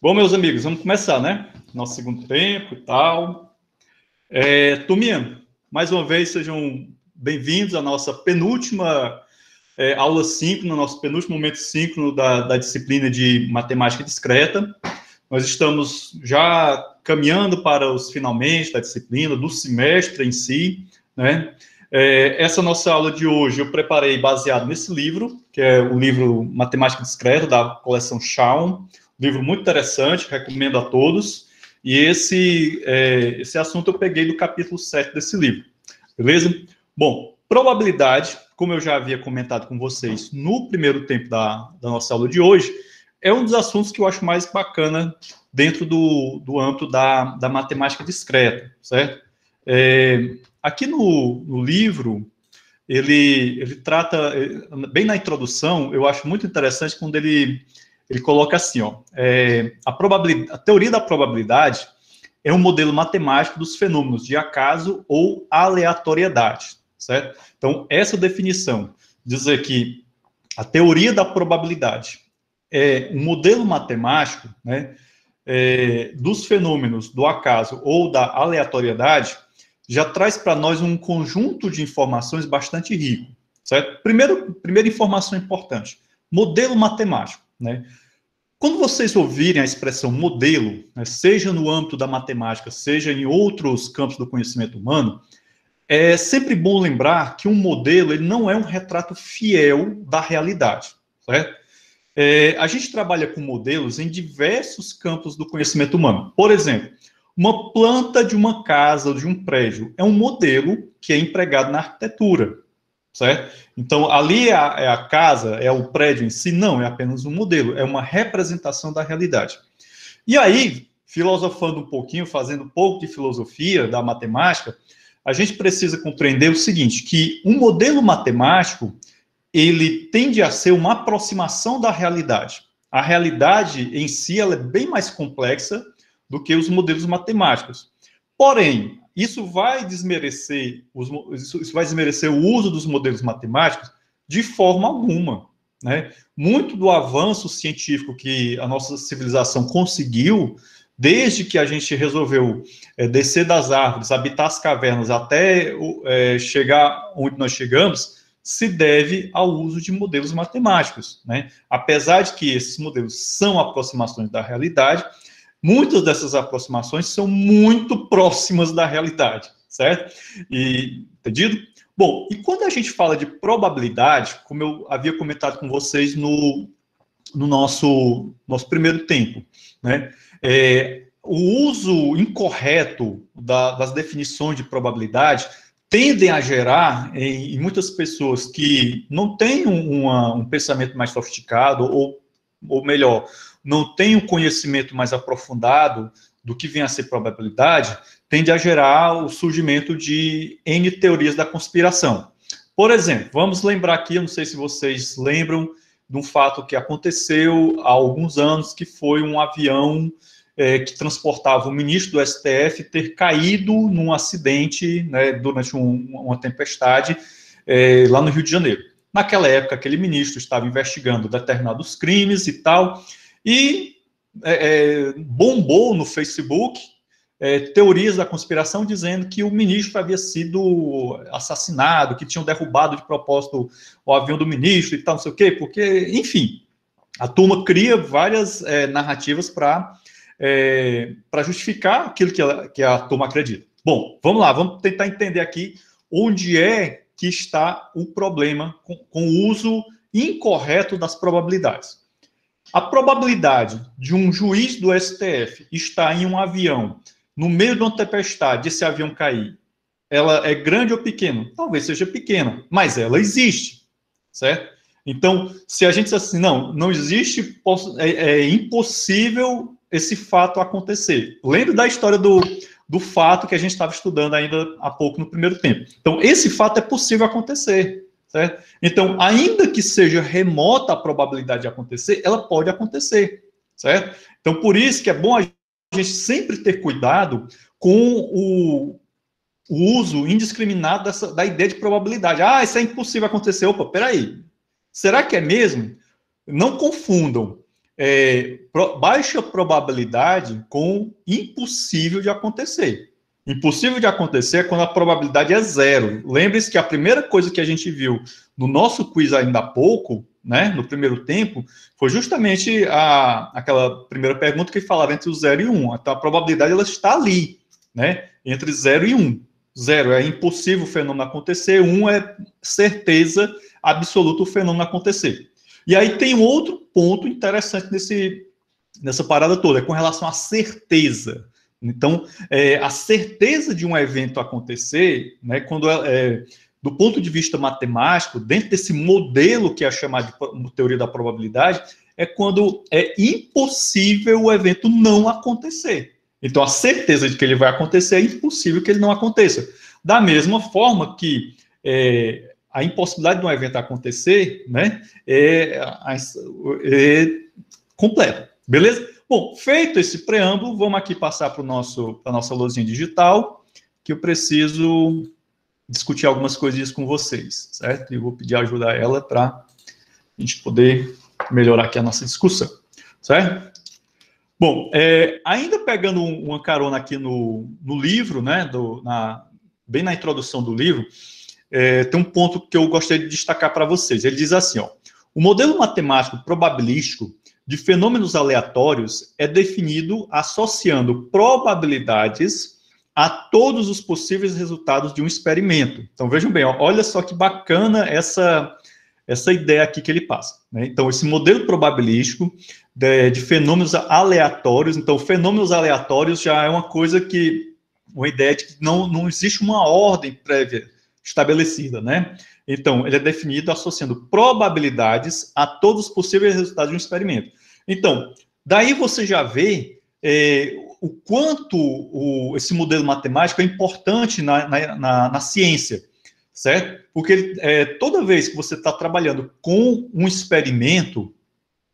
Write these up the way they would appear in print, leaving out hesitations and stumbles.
Bom, meus amigos, vamos começar, né? Nosso segundo tempo e tal. Turminha, mais uma vez, sejam bem-vindos à nossa penúltima aula síncrona, no nosso penúltimo momento síncrono da disciplina de matemática discreta. Nós estamos já caminhando para os finalmente da disciplina, do semestre em si, né? Essa nossa aula de hoje eu preparei baseado nesse livro, que é o livro Matemática Discreta, da coleção Shawn. Livro muito interessante, recomendo a todos. E esse assunto eu peguei do capítulo 7 desse livro, beleza? Bom, probabilidade, como eu já havia comentado com vocês no primeiro tempo da nossa aula de hoje, é um dos assuntos que eu acho mais bacana dentro do âmbito da matemática discreta, certo? Aqui no livro, ele trata, bem na introdução, eu acho muito interessante quando ele coloca assim, ó, a teoria da probabilidade é um modelo matemático dos fenômenos de acaso ou aleatoriedade, certo? Então, essa definição, dizer que a teoria da probabilidade é um modelo matemático, né, dos fenômenos do acaso ou da aleatoriedade, já traz para nós um conjunto de informações bastante rico, certo? Primeira informação importante, modelo matemático, né? Quando vocês ouvirem a expressão modelo, né, seja no âmbito da matemática, seja em outros campos do conhecimento humano, é sempre bom lembrar que um modelo ele não é um retrato fiel da realidade, certo? A gente trabalha com modelos em diversos campos do conhecimento humano. Por exemplo, uma planta de uma casa ou de um prédio é um modelo que é empregado na arquitetura, certo? Então, ali é a casa, é o prédio em si? Não, é apenas um modelo, é uma representação da realidade. E aí, filosofando um pouquinho, fazendo um pouco de filosofia da matemática, a gente precisa compreender o seguinte, que um modelo matemático, ele tende a ser uma aproximação da realidade. A realidade em si, ela é bem mais complexa do que os modelos matemáticos. Porém, isso vai desmerecer o uso dos modelos matemáticos de forma alguma, né? Muito do avanço científico que a nossa civilização conseguiu, desde que a gente resolveu descer das árvores, habitar as cavernas, até chegar onde nós chegamos, se deve ao uso de modelos matemáticos, né? Apesar de que esses modelos são aproximações da realidade, muitas dessas aproximações são muito próximas da realidade, certo? Entendido? Bom, e quando a gente fala de probabilidade, como eu havia comentado com vocês no nosso primeiro tempo, né? O uso incorreto das definições de probabilidade tendem a gerar em muitas pessoas que não têm um pensamento mais sofisticado, ou melhor, não têm um conhecimento mais aprofundado do que vem a ser probabilidade, tende a gerar o surgimento de N teorias da conspiração. Por exemplo, vamos lembrar aqui, eu não sei se vocês lembram, de um fato que aconteceu há alguns anos, que foi um avião que transportava o ministro do STF ter caído num acidente, né, durante uma tempestade lá no Rio de Janeiro. Naquela época, aquele ministro estava investigando determinados crimes e tal, e bombou no Facebook teorias da conspiração dizendo que o ministro havia sido assassinado, que tinham derrubado de propósito o avião do ministro e tal, não sei o quê, porque, enfim, a turma cria várias narrativas para justificar aquilo que a turma acredita. Bom, vamos lá, vamos tentar entender aqui onde é que está o problema com o uso incorreto das probabilidades. A probabilidade de um juiz do STF estar em um avião no meio de uma tempestade, esse avião cair, ela é grande ou pequena? Talvez seja pequena, mas ela existe, certo? Então, se a gente diz assim, não existe, é impossível esse fato acontecer. Lembre da história do fato que a gente estava estudando ainda há pouco no primeiro tempo. Então, esse fato é possível acontecer, certo? Então, ainda que seja remota a probabilidade de acontecer, ela pode acontecer, certo? Então, por isso que é bom a gente sempre ter cuidado com o uso indiscriminado da ideia de probabilidade. Ah, isso é impossível acontecer. Opa, peraí. Será que é mesmo? Não confundam. baixa probabilidade com impossível de acontecer. Impossível de acontecer é quando a probabilidade é zero. Lembre-se que a primeira coisa que a gente viu no nosso quiz ainda há pouco, né, no primeiro tempo, foi justamente aquela primeira pergunta que falava entre o 0 e 1. Então, a probabilidade ela está ali, né, entre 0 e 1. 0 é impossível o fenômeno acontecer, 1 é certeza absoluta o fenômeno acontecer. E aí tem um outro ponto interessante nessa parada toda, é com relação à certeza. Então, a certeza de um evento acontecer, né, quando do ponto de vista matemático, dentro desse modelo que é chamado de teoria da probabilidade, é quando é impossível o evento não acontecer. Então, a certeza de que ele vai acontecer é impossível que ele não aconteça. Da mesma forma que a impossibilidade de um evento acontecer, né, é completa. Beleza? Bom, feito esse preâmbulo, vamos aqui passar para a nossa lousinha digital, que eu preciso discutir algumas coisinhas com vocês, certo? E eu vou pedir ajuda a ela para a gente poder melhorar aqui a nossa discussão, certo? Bom, ainda pegando uma carona aqui no livro, né, bem na introdução do livro, tem um ponto que eu gostaria de destacar para vocês. Ele diz assim, ó, o modelo matemático probabilístico de fenômenos aleatórios é definido associando probabilidades a todos os possíveis resultados de um experimento. Então, vejam bem, ó, olha só que bacana essa ideia aqui que ele passa, né? Então, esse modelo probabilístico de fenômenos aleatórios, então, fenômenos aleatórios já é uma coisa uma ideia de que não existe uma ordem prévia estabelecida, né? Então, ele é definido associando probabilidades a todos os possíveis resultados de um experimento. Então, daí você já vê o quanto esse modelo matemático é importante na ciência, certo? Porque toda vez que você está trabalhando com um experimento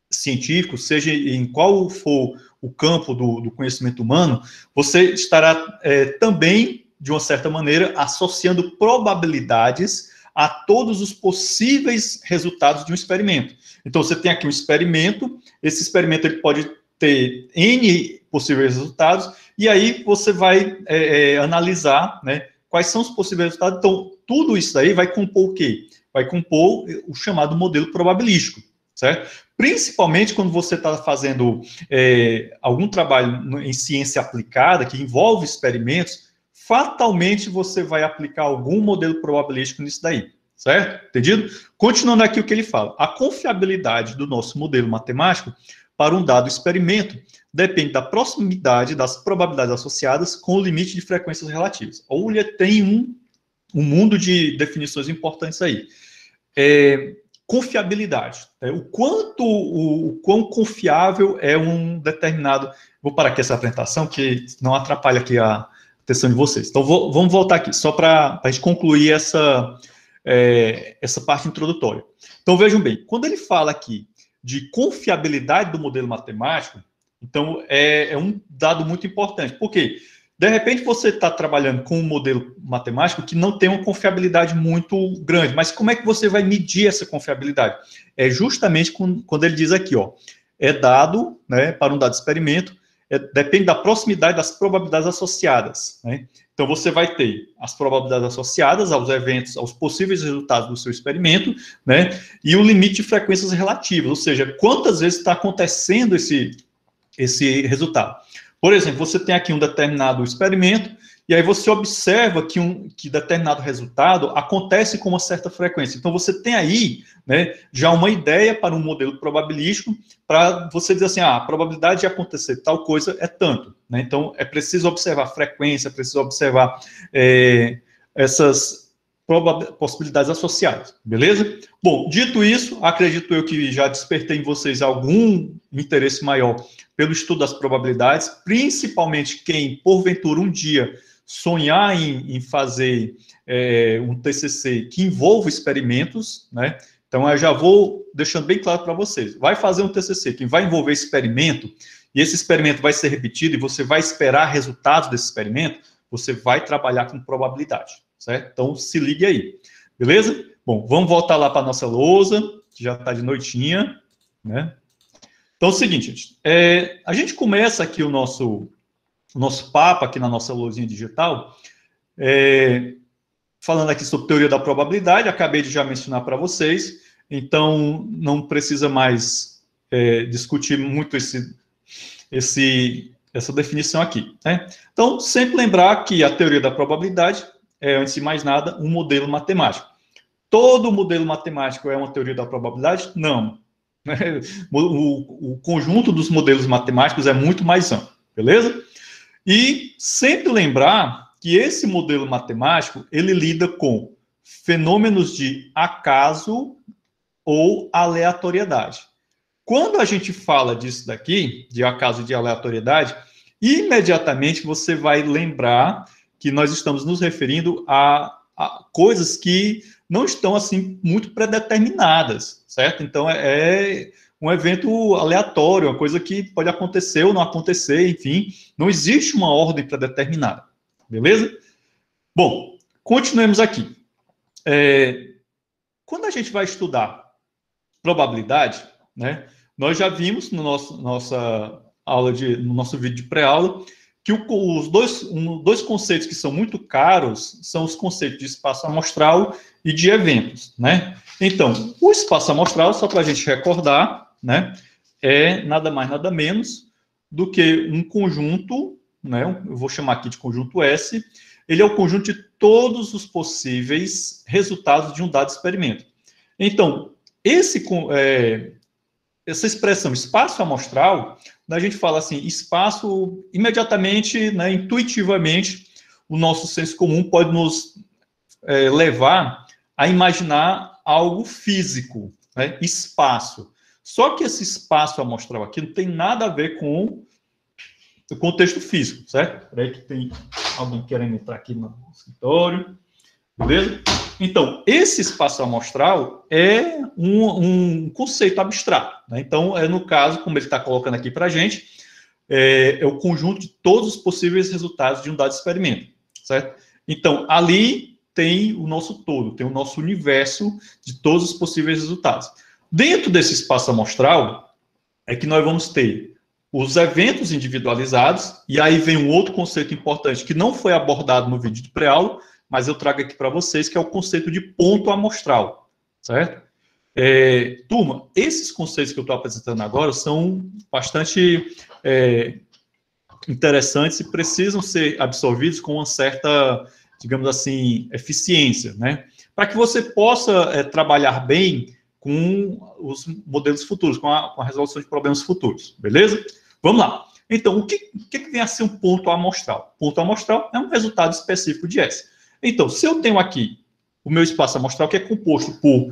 científico, seja em qual for o campo do conhecimento humano, você estará também, de uma certa maneira, associando probabilidades a todos os possíveis resultados de um experimento. Então, você tem aqui um experimento, esse experimento ele pode ter N possíveis resultados, e aí você vai analisar, né, quais são os possíveis resultados. Então, tudo isso daí vai compor o quê? Vai compor o chamado modelo probabilístico, certo? Principalmente quando você está fazendo algum trabalho em ciência aplicada, que envolve experimentos, fatalmente você vai aplicar algum modelo probabilístico nisso daí, certo? Entendido? Continuando aqui o que ele fala. A confiabilidade do nosso modelo matemático para um dado experimento depende da proximidade das probabilidades associadas com o limite de frequências relativas. Olha, tem um mundo de definições importantes aí. Confiabilidade. O quão confiável é um determinado... Vou parar aqui essa apresentação, que não atrapalha aqui a atenção de vocês. Então, vamos voltar aqui, só para a gente concluir essa parte introdutória. Então, vejam bem, quando ele fala aqui de confiabilidade do modelo matemático, então, é um dado muito importante. Por quê? De repente, você está trabalhando com um modelo matemático que não tem uma confiabilidade muito grande, mas como é que você vai medir essa confiabilidade? É justamente quando ele diz aqui, ó, é dado, né, para um dado experimento, depende da proximidade das probabilidades associadas, né? Então, você vai ter as probabilidades associadas aos eventos, aos possíveis resultados do seu experimento, né? E o limite de frequências relativas, ou seja, quantas vezes está acontecendo esse resultado. Por exemplo, você tem aqui um determinado experimento, e aí você observa que determinado resultado acontece com uma certa frequência. Então, você tem aí, né, já uma ideia para um modelo probabilístico, para você dizer assim, a probabilidade de acontecer tal coisa é tanto, né? Então, é preciso observar frequência, é preciso observar essas possibilidades associadas, beleza? Bom, dito isso, acredito eu que já despertei em vocês algum interesse maior pelo estudo das probabilidades, principalmente quem, porventura, um dia sonhar em fazer um TCC que envolva experimentos, né? Então, eu já vou deixando bem claro para vocês. Vai fazer um TCC que vai envolver experimento, e esse experimento vai ser repetido, e você vai esperar resultados desse experimento, você vai trabalhar com probabilidade, certo? Então, se ligue aí, beleza? Bom, vamos voltar lá para a nossa lousa, que já está de noitinha, né? Então, é o seguinte, gente, a gente começa aqui o nosso papo, aqui na nossa lousinha digital, falando aqui sobre teoria da probabilidade, acabei de já mencionar para vocês, então não precisa mais discutir muito essa definição aqui, né? Então, sempre lembrar que a teoria da probabilidade é, antes de mais nada, um modelo matemático. Todo modelo matemático é uma teoria da probabilidade? Não. O conjunto dos modelos matemáticos é muito mais amplo, beleza? E sempre lembrar que esse modelo matemático, ele lida com fenômenos de acaso ou aleatoriedade. Quando a gente fala disso daqui, de acaso e de aleatoriedade, imediatamente você vai lembrar que nós estamos nos referindo a coisas que não estão, assim, muito predeterminadas, certo? Então, é um evento aleatório, uma coisa que pode acontecer ou não acontecer, enfim, não existe uma ordem predeterminada, beleza? Bom, continuemos aqui. Quando a gente vai estudar probabilidade, né, nós já vimos no nosso vídeo de pré-aula que os dois conceitos que são muito caros são os conceitos de espaço amostral e de eventos, né? Então, o espaço amostral, só para a gente recordar, né, é nada mais, nada menos do que um conjunto, né, eu vou chamar aqui de conjunto S, ele é o conjunto de todos os possíveis resultados de um dado experimento. Então, essa expressão espaço amostral, a gente fala assim, espaço, imediatamente, né, intuitivamente, o nosso senso comum pode nos levar a imaginar algo físico, né, espaço. Só que esse espaço amostral aqui não tem nada a ver com o contexto físico, certo? Espera aí que tem alguém querendo entrar aqui no escritório, beleza? Então, esse espaço amostral é um conceito abstrato, né? Então, no caso, como ele está colocando aqui para a gente, é o conjunto de todos os possíveis resultados de um dado experimento, certo? Então, ali tem o nosso todo, tem o nosso universo de todos os possíveis resultados. Dentro desse espaço amostral, é que nós vamos ter os eventos individualizados, e aí vem um outro conceito importante que não foi abordado no vídeo de pré-aula, mas eu trago aqui para vocês, que é o conceito de ponto amostral, certo? Turma, esses conceitos que eu estou apresentando agora são bastante interessantes e precisam ser absorvidos com uma certa, digamos assim, eficiência, né? Para que você possa trabalhar bem com os modelos futuros, com a resolução de problemas futuros, beleza? Vamos lá. Então, o que vem a ser um ponto amostral? Ponto amostral é um resultado específico de S. Então, se eu tenho aqui o meu espaço amostral, que é composto por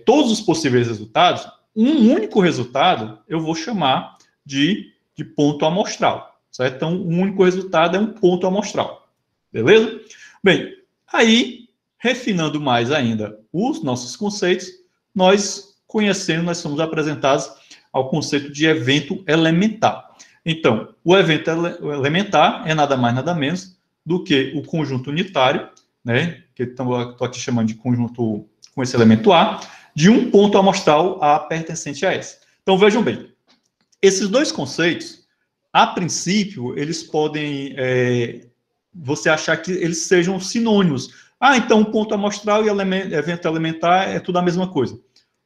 todos os possíveis resultados, um único resultado eu vou chamar de ponto amostral, certo? Então, um único resultado é um ponto amostral, beleza? Bem, aí, refinando mais ainda os nossos conceitos, nós somos apresentados ao conceito de evento elementar. Então, o evento elementar é nada mais, nada menos do que o conjunto unitário, né, que estou aqui chamando de conjunto com esse elemento A, de um ponto amostral A pertencente a S. Então, vejam bem, esses dois conceitos, a princípio, eles podem, você achar que eles sejam sinônimos. Ah, então, ponto amostral e evento elementar é tudo a mesma coisa.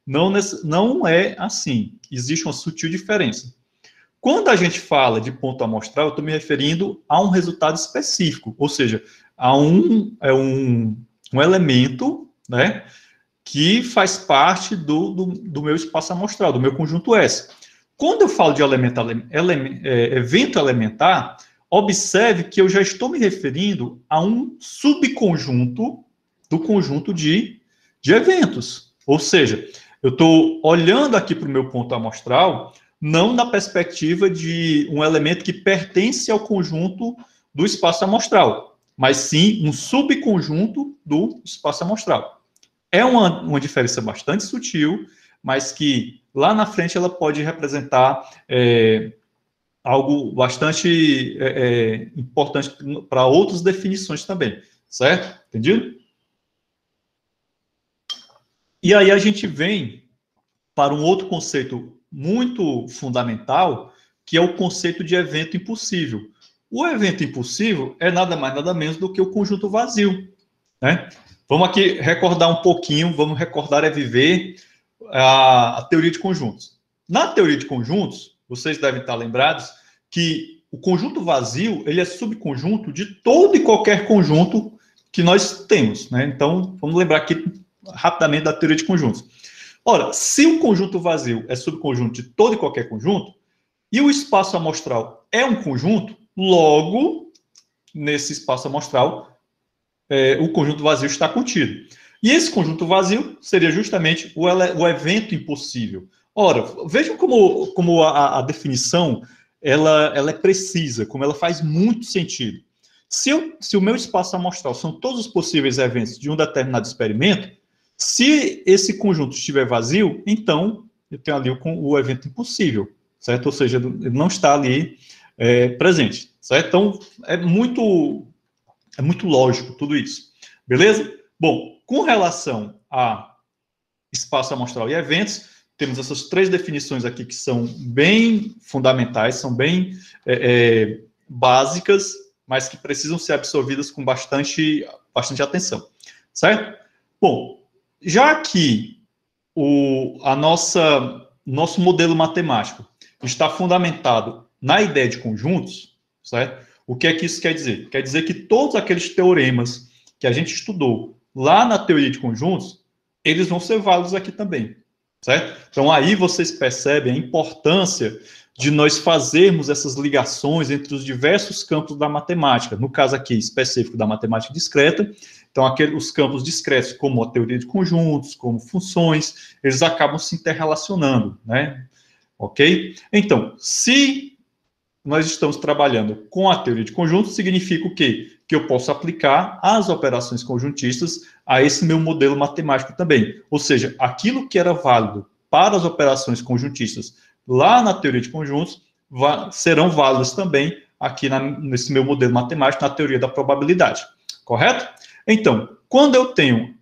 Não é assim. Existe uma sutil diferença. Quando a gente fala de ponto amostral, eu estou me referindo a um resultado específico, ou seja, a um elemento, né, que faz parte do meu espaço amostral, do meu conjunto S. Quando eu falo de evento elementar, observe que eu já estou me referindo a um subconjunto do conjunto de eventos. Ou seja, eu estou olhando aqui para o meu ponto amostral, não na perspectiva de um elemento que pertence ao conjunto do espaço amostral, mas sim um subconjunto do espaço amostral. É uma diferença bastante sutil, mas que lá na frente ela pode representar algo bastante importante para outras definições também, certo? Entendido? E aí a gente vem para um outro conceito muito fundamental, que é o conceito de evento impossível. O evento impossível é nada mais, nada menos do que o conjunto vazio, né? Vamos aqui recordar um pouquinho, vamos recordar viver a teoria de conjuntos. Na teoria de conjuntos, vocês devem estar lembrados que o conjunto vazio, ele é subconjunto de todo e qualquer conjunto que nós temos, né? Então, vamos lembrar aqui rapidamente da teoria de conjuntos. Ora, se o conjunto vazio é subconjunto de todo e qualquer conjunto, e o espaço amostral é um conjunto, logo, nesse espaço amostral, o conjunto vazio está contido. E esse conjunto vazio seria justamente o evento impossível. Ora, vejam como a definição ela é precisa, como ela faz muito sentido. Se o meu espaço amostral são todos os possíveis eventos de um determinado experimento, se esse conjunto estiver vazio, então eu tenho ali o evento impossível, certo? Ou seja, ele não está ali presente, certo? Então, é muito lógico tudo isso, beleza? Bom, com relação a espaço amostral e eventos, temos essas três definições aqui que são bem fundamentais, são bem básicas, mas que precisam ser absorvidas com bastante atenção, certo? Bom, já que nosso modelo matemático está fundamentado na ideia de conjuntos, certo? O que é que isso quer dizer? Quer dizer que todos aqueles teoremas que a gente estudou lá na teoria de conjuntos, eles vão ser válidos aqui também, certo? Então, aí vocês percebem a importância de nós fazermos essas ligações entre os diversos campos da matemática, no caso aqui específico da matemática discreta. Então, os campos discretos, como a teoria de conjuntos, como funções, eles acabam se interrelacionando, né? Ok? Então, se nós estamos trabalhando com a teoria de conjuntos, significa o quê? Que eu posso aplicar as operações conjuntistas a esse meu modelo matemático também. Ou seja, aquilo que era válido para as operações conjuntistas lá na teoria de conjuntos serão válidas também aqui nesse meu modelo matemático, na teoria da probabilidade. Correto? Então, quando eu tenho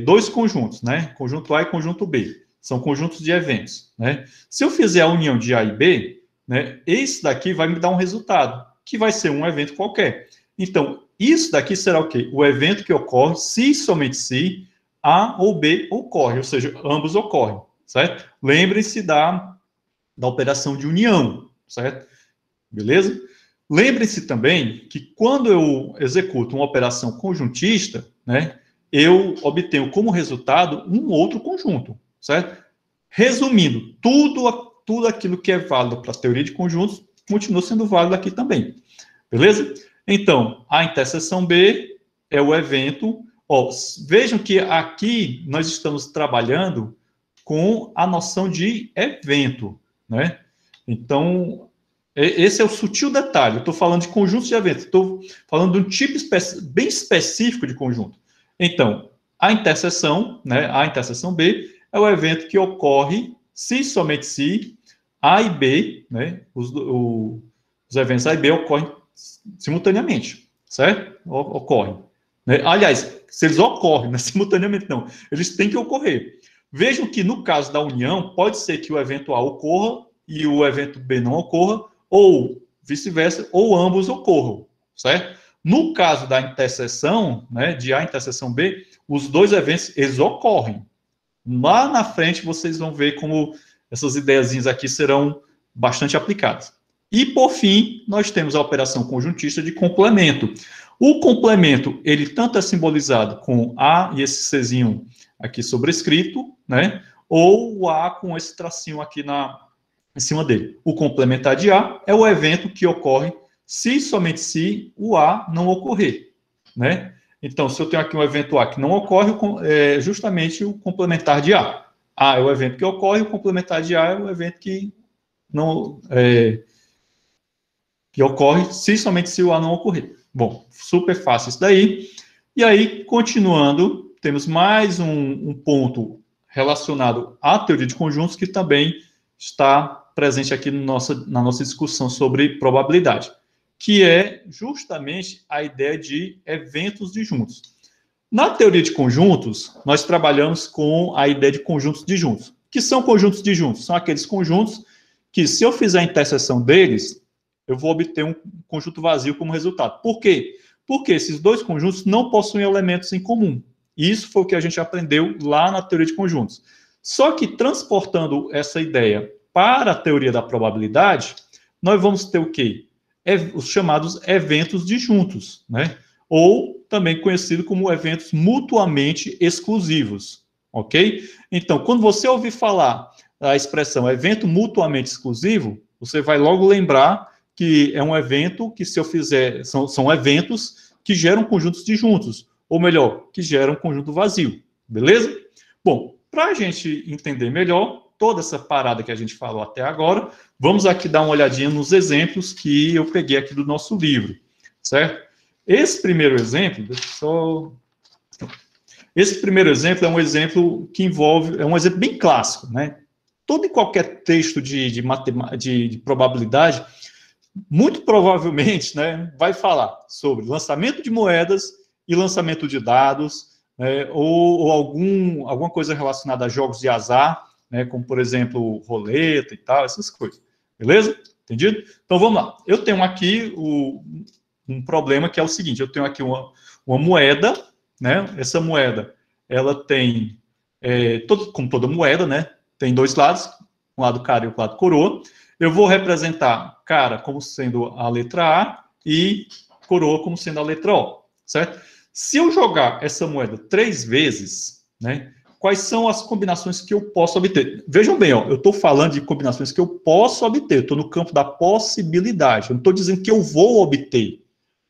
dois conjuntos, né? Conjunto A e conjunto B, são conjuntos de eventos, né? Se eu fizer a união de A e B, né, esse daqui vai me dar um resultado, que vai ser um evento qualquer. Então, isso daqui será o quê? O evento que ocorre se somente se A ou B ocorre, ou seja, ambos ocorrem, certo? Lembrem-se da operação de união, certo? Beleza? Lembrem-se também que quando eu executo uma operação conjuntista, né, eu obtenho como resultado um outro conjunto, certo? Resumindo, tudo aquilo que é válido para a teoria de conjuntos continua sendo válido aqui também, beleza? Então, a interseção B é o evento. Vejam que aqui nós estamos trabalhando com a noção de evento, né? Então, esse é o sutil detalhe. Eu estou falando de conjuntos de eventos, estou falando de um tipo bem específico de conjunto. Então, a interseção, né, a interseção B, é o evento que ocorre se somente se A e B, né, os eventos A e B ocorrem simultaneamente, certo? Ocorrem. Né? Aliás, se eles ocorrem, não é simultaneamente não, eles têm que ocorrer. Vejam que no caso da união, pode ser que o evento A ocorra e o evento B não ocorra, ou vice-versa, ou ambos ocorram, certo? No caso da interseção, né, de A interseção B, os dois eventos, eles ocorrem. Lá na frente, vocês vão ver como essas ideiazinhas aqui serão bastante aplicadas. E, por fim, nós temos a operação conjuntista de complemento. O complemento, ele tanto é simbolizado com A e esse Czinho aqui sobrescrito, né? Ou o A com esse tracinho aqui em cima dele. O complementar de A é o evento que ocorre se somente se o A não ocorrer, né? Então, se eu tenho aqui um evento A que não ocorre, é justamente o complementar de A. A é o evento que ocorre, o complementar de A é o evento que não que ocorre se somente se o A não ocorrer. Bom, super fácil isso daí. E aí, continuando, temos mais um ponto relacionado à teoria de conjuntos que também está presente aqui na nossa discussão sobre probabilidade, que é justamente a ideia de eventos disjuntos. Na teoria de conjuntos, nós trabalhamos com a ideia de conjuntos disjuntos. Que são conjuntos disjuntos? São aqueles conjuntos que, se eu fizer a interseção deles, eu vou obter um conjunto vazio como resultado. Por quê? Porque esses dois conjuntos não possuem elementos em comum. Isso foi o que a gente aprendeu lá na teoria de conjuntos. Só que, transportando essa ideia para a teoria da probabilidade, nós vamos ter o quê? Os chamados eventos disjuntos, né? Ou também conhecido como eventos mutuamente exclusivos, ok? Então, quando você ouvir falar a expressão evento mutuamente exclusivo, você vai logo lembrar que é um evento que, se eu fizer, são eventos que geram conjuntos disjuntos, ou melhor, que geram conjunto vazio, beleza? Bom, para a gente entender melhor toda essa parada que a gente falou até agora, vamos aqui dar uma olhadinha nos exemplos que eu peguei aqui do nosso livro, certo? Esse primeiro exemplo, Esse primeiro exemplo é um exemplo que envolve, é um exemplo bem clássico, né? Todo e qualquer texto de probabilidade, muito provavelmente, né, vai falar sobre lançamento de moedas e lançamento de dados, né, ou alguma coisa relacionada a jogos de azar, né, como, por exemplo, roleta e tal, essas coisas. Beleza? Entendido? Então, vamos lá. Eu tenho aqui um problema que é o seguinte, eu tenho aqui uma moeda, né? Essa moeda, ela tem, como toda moeda, né? Tem dois lados, um lado cara e o lado coroa. Eu vou representar cara como sendo a letra A e coroa como sendo a letra O, certo? Se eu jogar essa moeda 3 vezes, né? Quais são as combinações que eu posso obter? Vejam bem, ó, eu estou falando de combinações que eu posso obter, estou no campo da possibilidade, eu não estou dizendo que eu vou obter,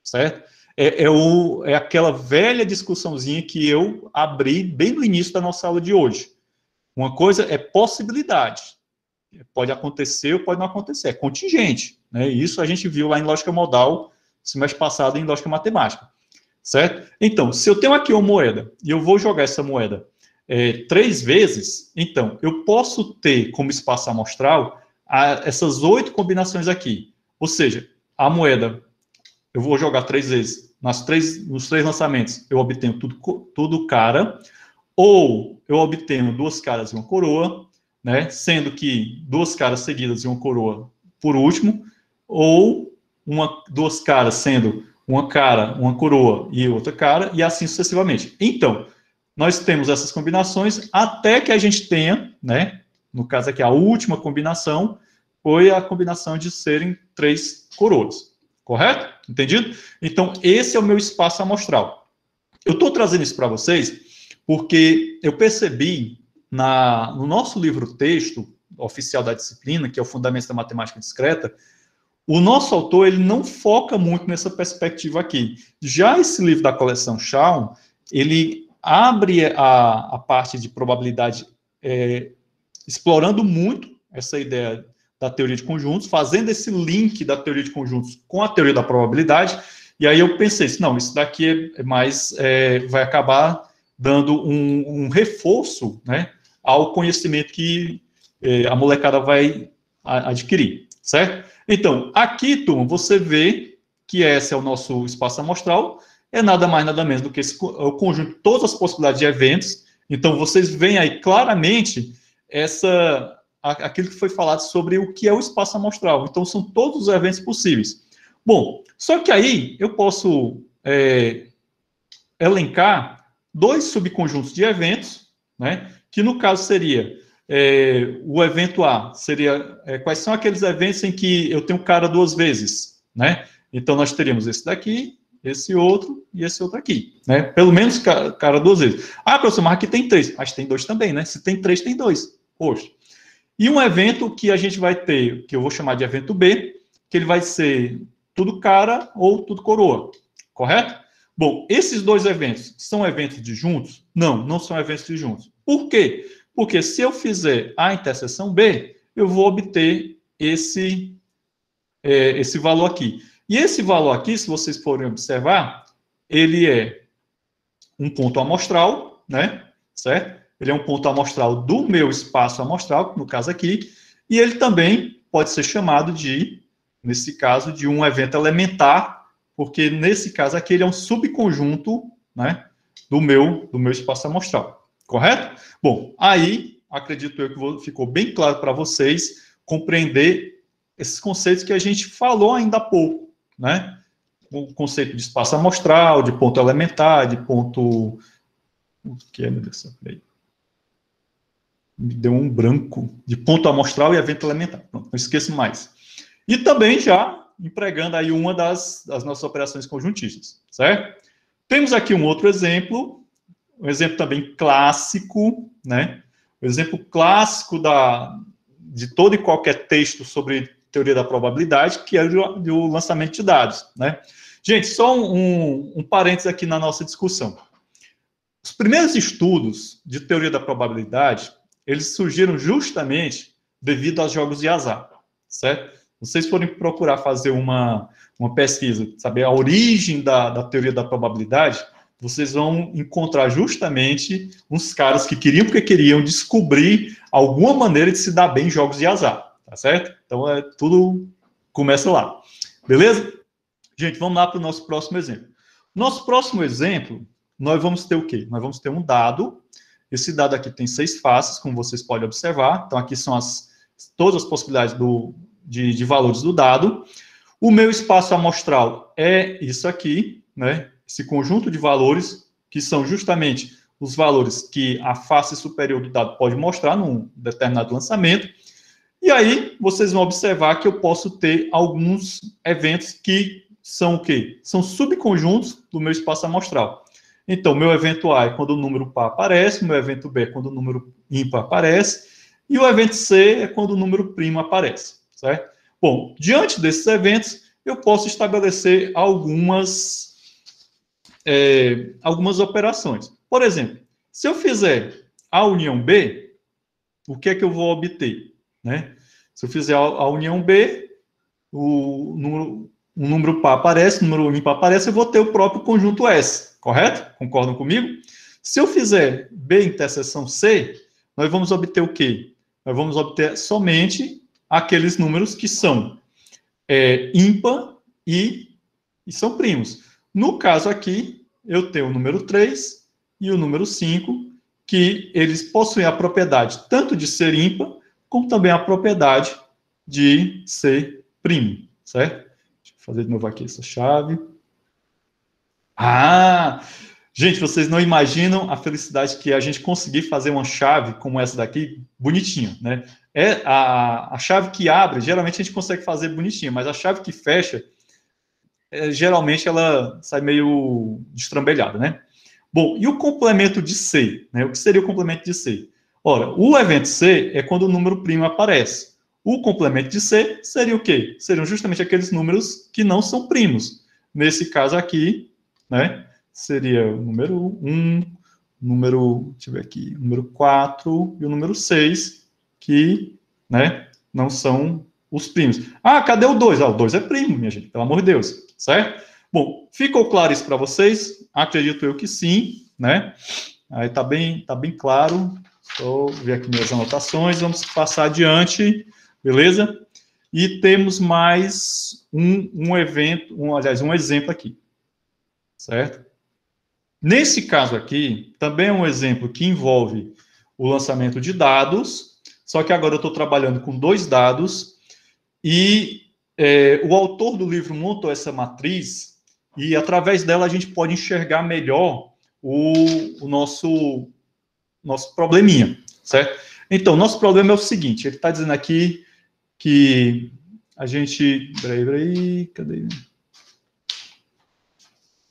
certo? É aquela velha discussãozinha que eu abri bem no início da nossa aula de hoje. Uma coisa é possibilidade. Pode acontecer ou pode não acontecer. É contingente, né? Isso a gente viu lá em lógica modal, semestre passado, em lógica matemática, certo? Então, se eu tenho aqui uma moeda e eu vou jogar essa moeda 3 vezes, então, eu posso ter como espaço amostral essas 8 combinações aqui. Ou seja, a moeda, eu vou jogar 3 vezes. Nos 3 lançamentos, eu obtenho tudo cara, ou eu obtenho 2 caras e uma coroa, né? Sendo que 2 caras seguidas e uma coroa por último, ou 2 caras sendo uma cara, uma coroa e outra cara, e assim sucessivamente. Então, nós temos essas combinações até que a gente tenha, né? No caso aqui, a última combinação foi a combinação de serem 3 coroas. Correto? Entendido? Então, esse é o meu espaço amostral. Eu estou trazendo isso para vocês porque eu percebi no nosso livro-texto oficial da disciplina, que é o Fundamentos da Matemática Discreta, o nosso autor ele não foca muito nessa perspectiva aqui. Já esse livro da coleção Shawn, ele abre a parte de probabilidade explorando muito essa ideia da teoria de conjuntos, fazendo esse link da teoria de conjuntos com a teoria da probabilidade, e aí eu pensei, não, isso daqui vai acabar dando um reforço, né, ao conhecimento que a molecada vai adquirir, certo? Então, aqui, turma, você vê que esse é o nosso espaço amostral, é nada mais, nada menos do que o conjunto de todas as possibilidades de eventos. Então, vocês veem aí claramente aquilo que foi falado sobre o que é o espaço amostral. Então, são todos os eventos possíveis. Bom, só que aí eu posso elencar 2 subconjuntos de eventos, né? Que no caso seria o evento A, seria quais são aqueles eventos em que eu tenho cara 2 vezes, né? Então, nós teríamos esse daqui, esse outro e esse outro aqui, né? Pelo menos cara 2 vezes. Ah, professor, mas aqui tem 3. Mas tem 2 também, né? Se tem 3, tem 2. Poxa. E um evento que a gente vai ter, que eu vou chamar de evento B, que ele vai ser tudo cara ou tudo coroa, correto? Bom, esses 2 eventos são eventos disjuntos? Não, não são eventos disjuntos. Por quê? Porque se eu fizer a interseção B, eu vou obter esse valor aqui. E esse valor aqui, se vocês forem observar, ele é um ponto amostral, né? Certo? Ele é um ponto amostral do meu espaço amostral, no caso aqui, e ele também pode ser chamado nesse caso, de um evento elementar, porque nesse caso aqui ele é um subconjunto, né, do meu espaço amostral. Correto? Bom, aí acredito eu que ficou bem claro para vocês compreender esses conceitos que a gente falou ainda há pouco, né? O conceito de espaço amostral, de ponto elementar, de ponto... O que é, meu Deus do céu? Peraí. Me deu um branco. De ponto amostral e evento elementar. Pronto, não esqueço mais. E também já empregando aí uma das nossas operações conjuntistas, certo? Temos aqui um outro exemplo, um exemplo também clássico, né? O exemplo clássico de todo e qualquer texto sobre teoria da probabilidade, que é o lançamento de dados, né? Gente, só um parênteses aqui na nossa discussão. Os primeiros estudos de teoria da probabilidade, eles surgiram justamente devido aos jogos de azar, certo? Se vocês forem procurar fazer uma pesquisa, saber a origem da teoria da probabilidade, vocês vão encontrar justamente uns caras que queriam, porque queriam descobrir alguma maneira de se dar bem em jogos de azar, tá certo? Então, tudo começa lá. Beleza? Gente, vamos lá para o nosso próximo exemplo. Nosso próximo exemplo, nós vamos ter o quê? Nós vamos ter um dado. Esse dado aqui tem 6 faces, como vocês podem observar. Então, aqui são todas as possibilidades de valores do dado. O meu espaço amostral é isso aqui, né? Esse conjunto de valores, que são justamente os valores que a face superior do dado pode mostrar num determinado lançamento. E aí, vocês vão observar que eu posso ter alguns eventos que são o quê? São subconjuntos do meu espaço amostral. Então, meu evento A é quando o número par aparece, meu evento B é quando o número ímpar aparece, e o evento C é quando o número primo aparece, certo? Bom, diante desses eventos, eu posso estabelecer algumas operações. Por exemplo, se eu fizer A união B, o que é que eu vou obter? Né? Se eu fizer a união B, o número par aparece, o número ímpar aparece, eu vou ter o próprio conjunto S, correto? Concordam comigo? Se eu fizer B interseção C, nós vamos obter o quê? Nós vamos obter somente aqueles números que são ímpar e são primos. No caso aqui, eu tenho o número 3 e o número 5, que eles possuem a propriedade tanto de ser ímpar, como também a propriedade de ser primo, certo? Deixa eu fazer de novo aqui essa chave. Gente, vocês não imaginam a felicidade que é a gente conseguir fazer uma chave como essa daqui, bonitinho, né? A chave que abre, geralmente a gente consegue fazer bonitinha, mas a chave que fecha, geralmente ela sai meio destrambelhada, né? Bom, e o complemento de C, né? O que seria o complemento de C? Ora, o evento C é quando o número primo aparece. O complemento de C seria o quê? Seriam justamente aqueles números que não são primos. Nesse caso aqui, né? Seria o número 1, deixa eu ver aqui, o número 4 e o número 6, que, né, não são os primos. Cadê o 2? O 2 é primo, minha gente, pelo amor de Deus, certo? Bom, ficou claro isso para vocês? Acredito eu que sim, né? Aí tá bem claro. Só ver aqui minhas anotações, vamos passar adiante, beleza? E temos mais um exemplo aqui, certo? Nesse caso aqui, também é um exemplo que envolve o lançamento de dados, só que agora eu estou trabalhando com 2 dados, e o autor do livro montou essa matriz, e através dela a gente pode enxergar melhor o nosso probleminha, certo? Então, nosso problema é o seguinte, ele está dizendo aqui que a gente... Peraí, cadê?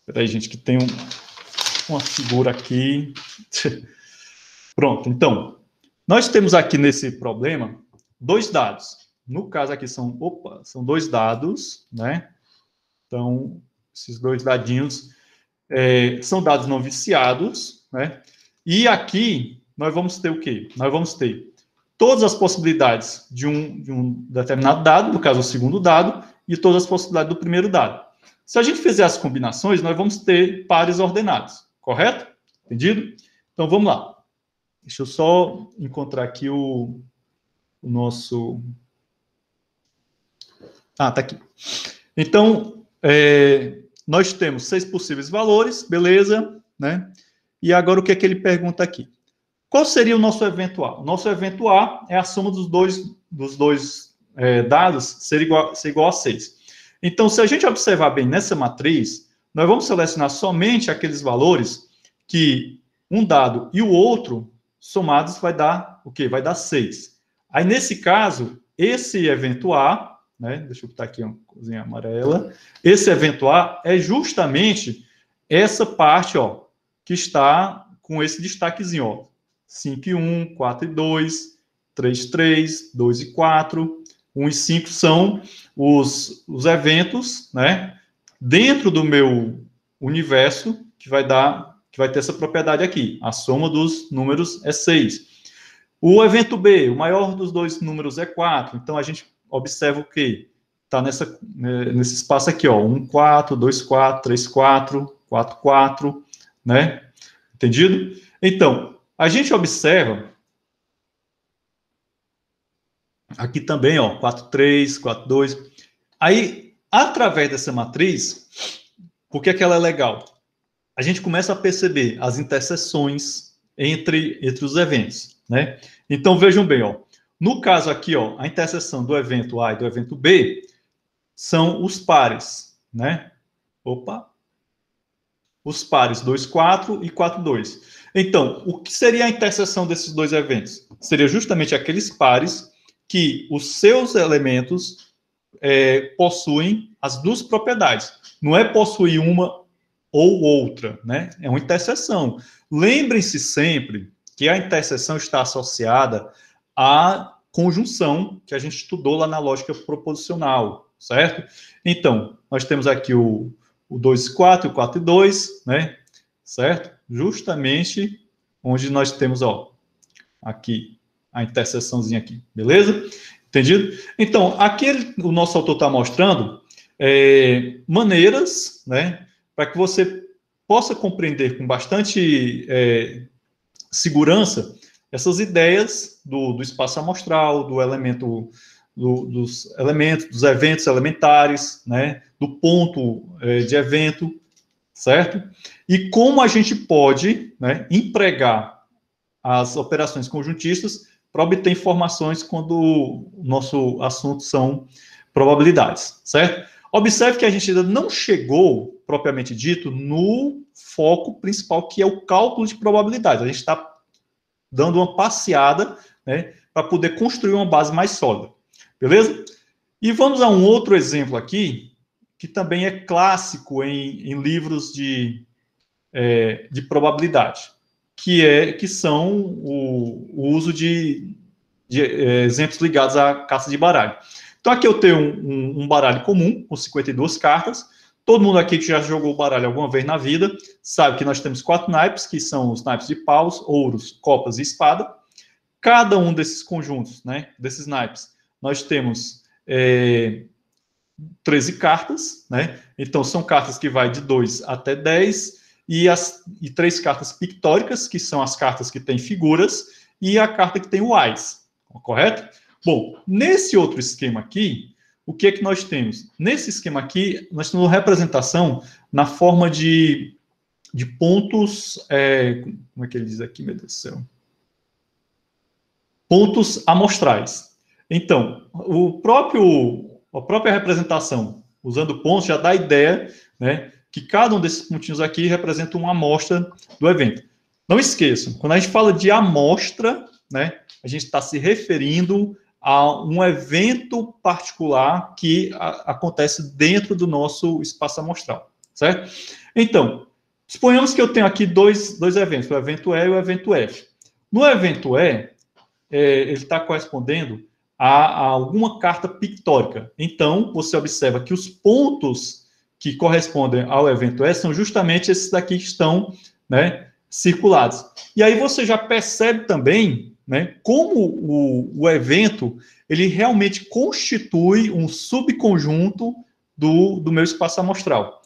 Peraí, gente, que tem uma figura aqui. Pronto, então, nós temos aqui nesse problema 2 dados. No caso aqui são 2 dados, né? Então, esses 2 dadinhos são dados não viciados, né? E aqui nós vamos ter o quê? Nós vamos ter todas as possibilidades de um determinado dado, no caso o segundo dado, e todas as possibilidades do primeiro dado. Se a gente fizer as combinações, nós vamos ter pares ordenados, correto? Entendido? Então vamos lá. Deixa eu só encontrar aqui o nosso... tá aqui. Então, nós temos 6 possíveis valores, beleza, né? E agora o que é que ele pergunta aqui? Qual seria o nosso evento A? O nosso evento A é a soma dos dois dados ser igual a 6. Então, se a gente observar bem nessa matriz, nós vamos selecionar somente aqueles valores que um dado e o outro somados vai dar o quê? Vai dar 6. Aí, nesse caso, esse evento A, né, deixa eu botar aqui uma coisinha amarela, esse evento A é justamente essa parte, ó, que está com esse destaquezinho, ó, 5 e 1, 4 e 2, 3 e 3, 2 e 4, 1 e 5 são os eventos, né, dentro do meu universo que vai ter essa propriedade aqui. A soma dos números é 6. O evento B, o maior dos dois números é 4. Então, a gente observa o quê? Está nesse espaço aqui, ó, 1, 4, 2, 4, 3, 4, 4, 4, né? Entendido? Então, a gente observa aqui também, ó, 4, 3, 4, 2. Aí, através dessa matriz, por que ela é legal? A gente começa a perceber as interseções entre os eventos, né? Então, vejam bem, ó, no caso aqui, ó, a interseção do evento A e do evento B são os pares, né? Opa! Os pares 2, 4 e 4, 2. Então, o que seria a interseção desses dois eventos? Seria justamente aqueles pares que os seus elementos possuem as duas propriedades. Não é possuir uma ou outra, né? É uma interseção. Lembrem-se sempre que a interseção está associada à conjunção que a gente estudou lá na lógica proposicional, certo? Então, nós temos aqui o 2 e 4, o 4 e 2, né? Certo? Justamente onde nós temos, ó, aqui, a interseçãozinha aqui, beleza? Entendido? Então, aqui o nosso autor está mostrando maneiras, né, para que você possa compreender com bastante segurança essas ideias do espaço amostral, do elemento, dos eventos elementares, né, do ponto de evento, certo? E como a gente pode, né, empregar as operações conjuntistas para obter informações quando o nosso assunto são probabilidades, certo? Observe que a gente ainda não chegou, propriamente dito, no foco principal, que é o cálculo de probabilidades. A gente está dando uma passeada, né, para poder construir uma base mais sólida. Beleza? E vamos a um outro exemplo aqui, que também é clássico em livros de probabilidade, que são o uso de exemplos ligados à caça de baralho. Então, aqui eu tenho um baralho comum, com 52 cartas. Todo mundo aqui que já jogou baralho alguma vez na vida sabe que nós temos 4 naipes, que são os naipes de paus, ouros, copas e espada. Cada um desses conjuntos, né, desses naipes, nós temos 13 cartas, né? Então, são cartas que vai de 2 até 10, e 3 cartas pictóricas, que são as cartas que têm figuras, e a carta que tem o ás, correto? Bom, nesse outro esquema aqui, o que é que nós temos? Nesse esquema aqui, nós temos uma representação na forma de pontos, como é que ele diz aqui, meu Deus do céu? Pontos amostrais. Então, a própria representação, usando pontos, já dá a ideia, né, que cada um desses pontinhos aqui representa uma amostra do evento. Não esqueçam, quando a gente fala de amostra, né, a gente está se referindo a um evento particular que acontece dentro do nosso espaço amostral, certo? Então, suponhamos que eu tenho aqui dois eventos, o evento E e o evento F. No evento E, ele está correspondendo a alguma carta pictórica. Então, você observa que os pontos que correspondem ao evento E são justamente esses daqui que estão, né, circulados. E aí você já percebe também, né, como o evento ele realmente constitui um subconjunto do meu espaço amostral.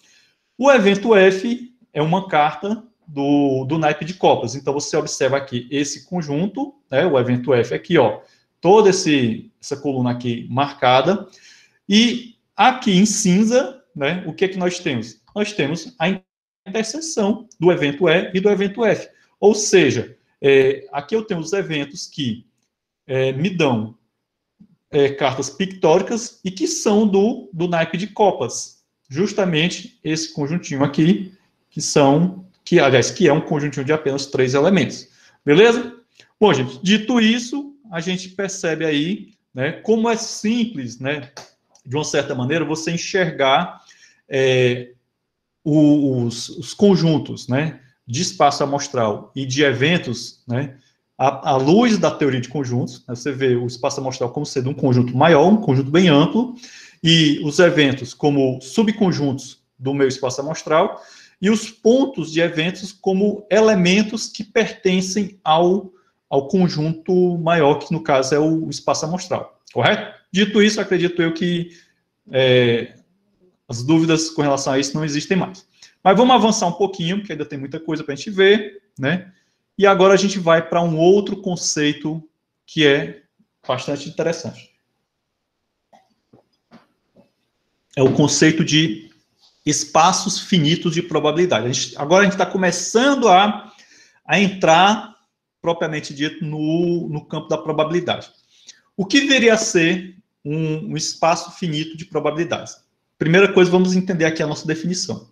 O evento F é uma carta do naipe de copas. Então, você observa aqui esse conjunto, né, o evento F aqui, ó, toda essa coluna aqui marcada, e aqui em cinza, né, o que é que nós temos? Nós temos a interseção do evento E e do evento F. Ou seja, Aqui eu tenho os eventos que me dão cartas pictóricas e que são do naipe de copas. Justamente esse conjuntinho aqui, que é um conjuntinho de apenas 3 elementos. Beleza? Bom, gente, dito isso, a gente percebe aí, né, como é simples, né, de uma certa maneira, você enxergar os conjuntos, né, de espaço amostral e de eventos, né, à luz da teoria de conjuntos. Né, você vê o espaço amostral como sendo um conjunto maior, um conjunto bem amplo, e os eventos como subconjuntos do meu espaço amostral, e os pontos de eventos como elementos que pertencem ao conjunto maior, que no caso é o espaço amostral, correto? Dito isso, acredito eu que as dúvidas com relação a isso não existem mais. Mas vamos avançar um pouquinho, porque ainda tem muita coisa para a gente ver, né? E agora a gente vai para um outro conceito que é bastante interessante. É o conceito de espaços finitos de probabilidade. Agora a gente está começando a entrar, propriamente dito, no campo da probabilidade. O que viria a ser um espaço finito de probabilidades? Primeira coisa, vamos entender aqui a nossa definição,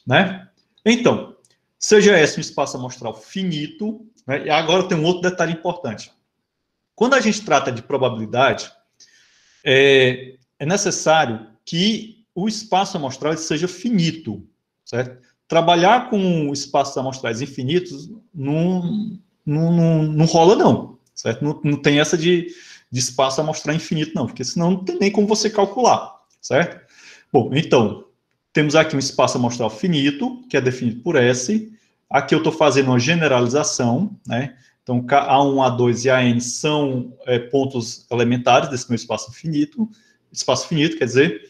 né? Então, seja esse um espaço amostral finito, né? E agora tem um outro detalhe importante. Quando a gente trata de probabilidade, é necessário que o espaço amostral seja finito, certo? Trabalhar com espaços amostrais infinitos não rola, não, certo? Não tem essa de espaço amostral infinito, não, porque senão não tem nem como você calcular, certo? Bom, então, temos aqui um espaço amostral finito, que é definido por S. Aqui eu estou fazendo uma generalização, né? Então, A1, A2 e AN são pontos elementares desse meu espaço finito, quer dizer,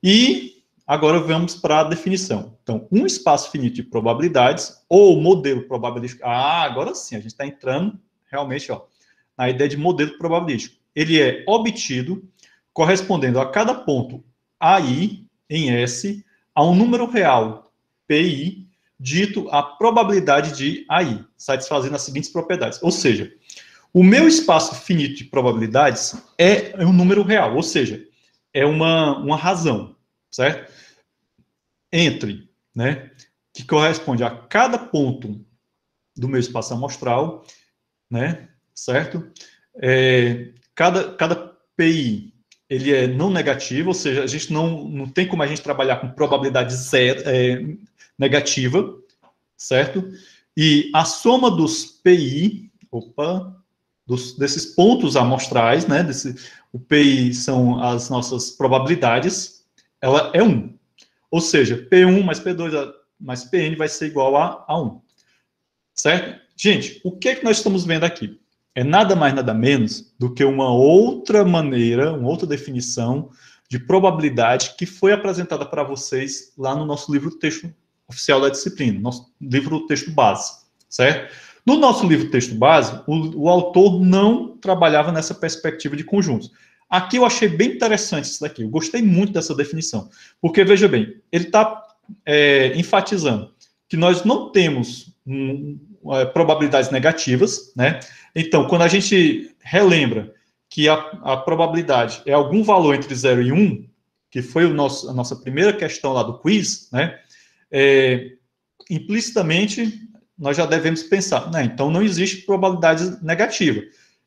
e agora vamos para a definição. Então, um espaço finito de probabilidades, ou modelo probabilístico. Agora sim, a gente está entrando realmente na ideia de modelo probabilístico. Ele é obtido correspondendo a cada ponto AI em S a um número real PI dito a probabilidade de AI, satisfazendo as seguintes propriedades. Ou seja, o meu espaço finito de probabilidades é um número real, ou seja, é uma razão, certo? Entre, né, que corresponde a cada ponto do meu espaço amostral, né, certo? Cada PI, ele é não negativo, ou seja, a gente não tem como a gente trabalhar com probabilidade zero, negativa, certo? E a soma dos PI, desses pontos amostrais, né? O PI são as nossas probabilidades, ela é 1. Ou seja, P1 mais P2 mais PN vai ser igual a 1. Certo? Gente, o que é que nós estamos vendo aqui? É nada mais, nada menos do que uma outra maneira, uma outra definição de probabilidade que foi apresentada para vocês lá no nosso livro texto oficial da disciplina, nosso livro texto base, certo? No nosso livro texto base, o autor não trabalhava nessa perspectiva de conjuntos. Aqui eu achei bem interessante isso daqui, eu gostei muito dessa definição, porque, veja bem, ele está enfatizando que nós não temos probabilidades negativas, né? Então, quando a gente relembra que a probabilidade é algum valor entre 0 e 1, que foi a nossa primeira questão lá do quiz, né? Implicitamente, nós já devemos pensar, né? Então não existe probabilidade negativa.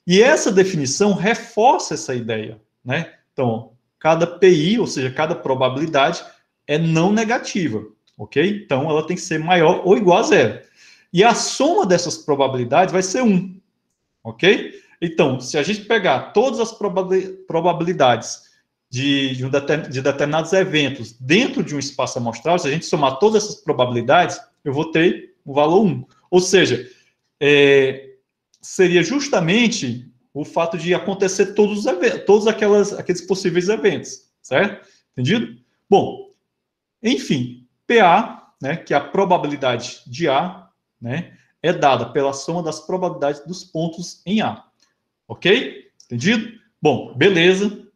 E essa definição reforça essa ideia, né? Então, cada PI, ou seja, cada probabilidade, é não negativa, ok? Então, ela tem que ser maior ou igual a 0. E a soma dessas probabilidades vai ser 1, ok? Então, se a gente pegar todas as probabilidades de determinados eventos dentro de um espaço amostral, se a gente somar todas essas probabilidades, eu vou ter o valor 1. Ou seja, seria justamente o fato de acontecer todos aqueles possíveis eventos, certo? Entendido? Bom, enfim, PA, né, que é a probabilidade de A, né, é dada pela soma das probabilidades dos pontos em A. Ok? Entendido? Bom, beleza.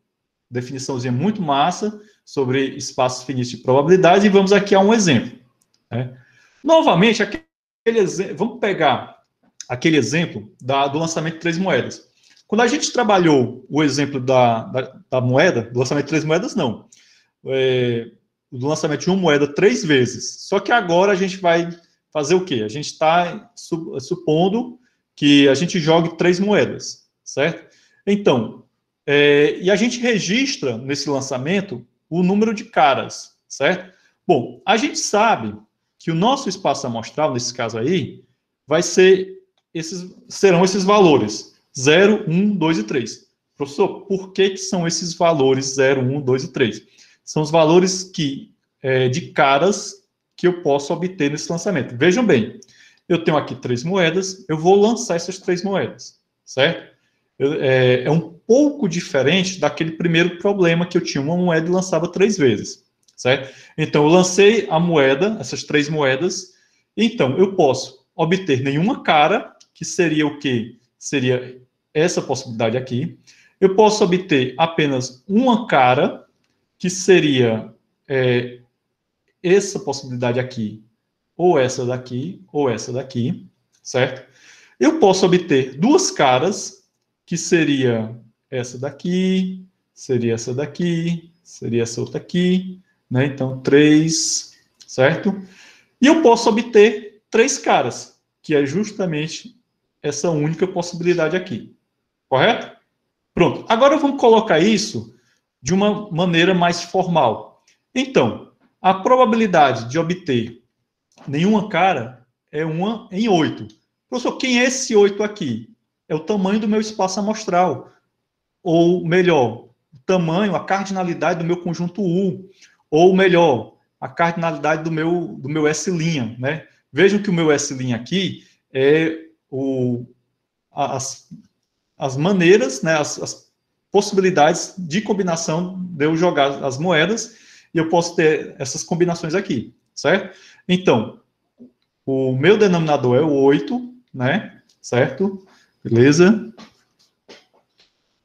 Definiçãozinha muito massa sobre espaços finitos de probabilidade. E vamos aqui a um exemplo. Né? Novamente, vamos pegar aquele exemplo do lançamento de 3 moedas. Quando a gente trabalhou o exemplo da moeda, do lançamento de 3 moedas, não. Do lançamento de uma moeda 3 vezes. Só que agora a gente vai fazer o quê? A gente está supondo que a gente jogue 3 moedas, certo? Então, e a gente registra nesse lançamento o número de caras, certo? Bom, a gente sabe que o nosso espaço amostral, nesse caso aí, serão esses valores, 0, 1, 2 e 3. Professor, por que são esses valores 0, 1, 2 e 3? São os valores de caras que eu posso obter nesse lançamento. Vejam bem, eu tenho aqui 3 moedas, eu vou lançar essas 3 moedas, certo? É um pouco diferente daquele primeiro problema que eu tinha uma moeda e lançava 3 vezes, certo? Então, eu lancei a moeda, essas 3 moedas, então eu posso obter nenhuma cara, que seria o quê? Seria essa possibilidade aqui. Eu posso obter apenas uma cara, que seria essa possibilidade aqui, ou essa daqui, certo? Eu posso obter 2 caras, que seria essa daqui, seria essa daqui, seria essa outra aqui, né? Então, 3, certo? E eu posso obter 3 caras, que é justamente essa única possibilidade aqui, correto? Pronto. Agora vamos colocar isso de uma maneira mais formal. Então, a probabilidade de obter nenhuma cara é 1 em 8. Professor, quem é esse 8 aqui? É o tamanho do meu espaço amostral. Ou melhor, o tamanho, a cardinalidade do meu conjunto U. Ou melhor, a cardinalidade do meu S', né? Vejam que o meu S' aqui é as maneiras, né, as possibilidades de combinação de eu jogar as moedas, e eu posso ter essas combinações aqui, certo? Então, o meu denominador é o 8, né? Certo? Beleza?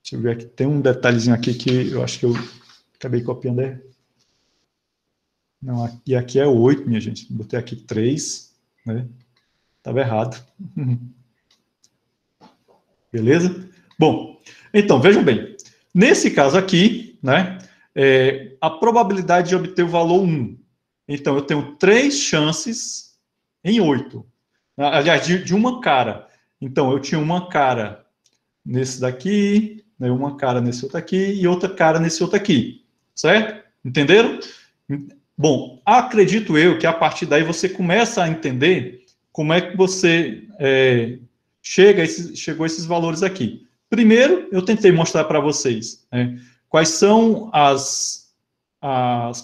Deixa eu ver aqui. Tem um detalhezinho aqui que eu acho que eu acabei copiando. Não, aqui é 8, minha gente. Botei aqui 3, né? Estava errado. Beleza? Bom, então, vejam bem. Nesse caso aqui, né? A probabilidade de obter o valor 1. Então, eu tenho 3 chances em 8. Aliás, de uma cara. Então, eu tinha uma cara nesse daqui, né, uma cara nesse outro aqui e outra cara nesse outro aqui. Certo? Entenderam? Bom, acredito eu que a partir daí você começa a entender como é que você chegou a esses valores aqui. Primeiro, eu tentei mostrar para vocês, né, quais são as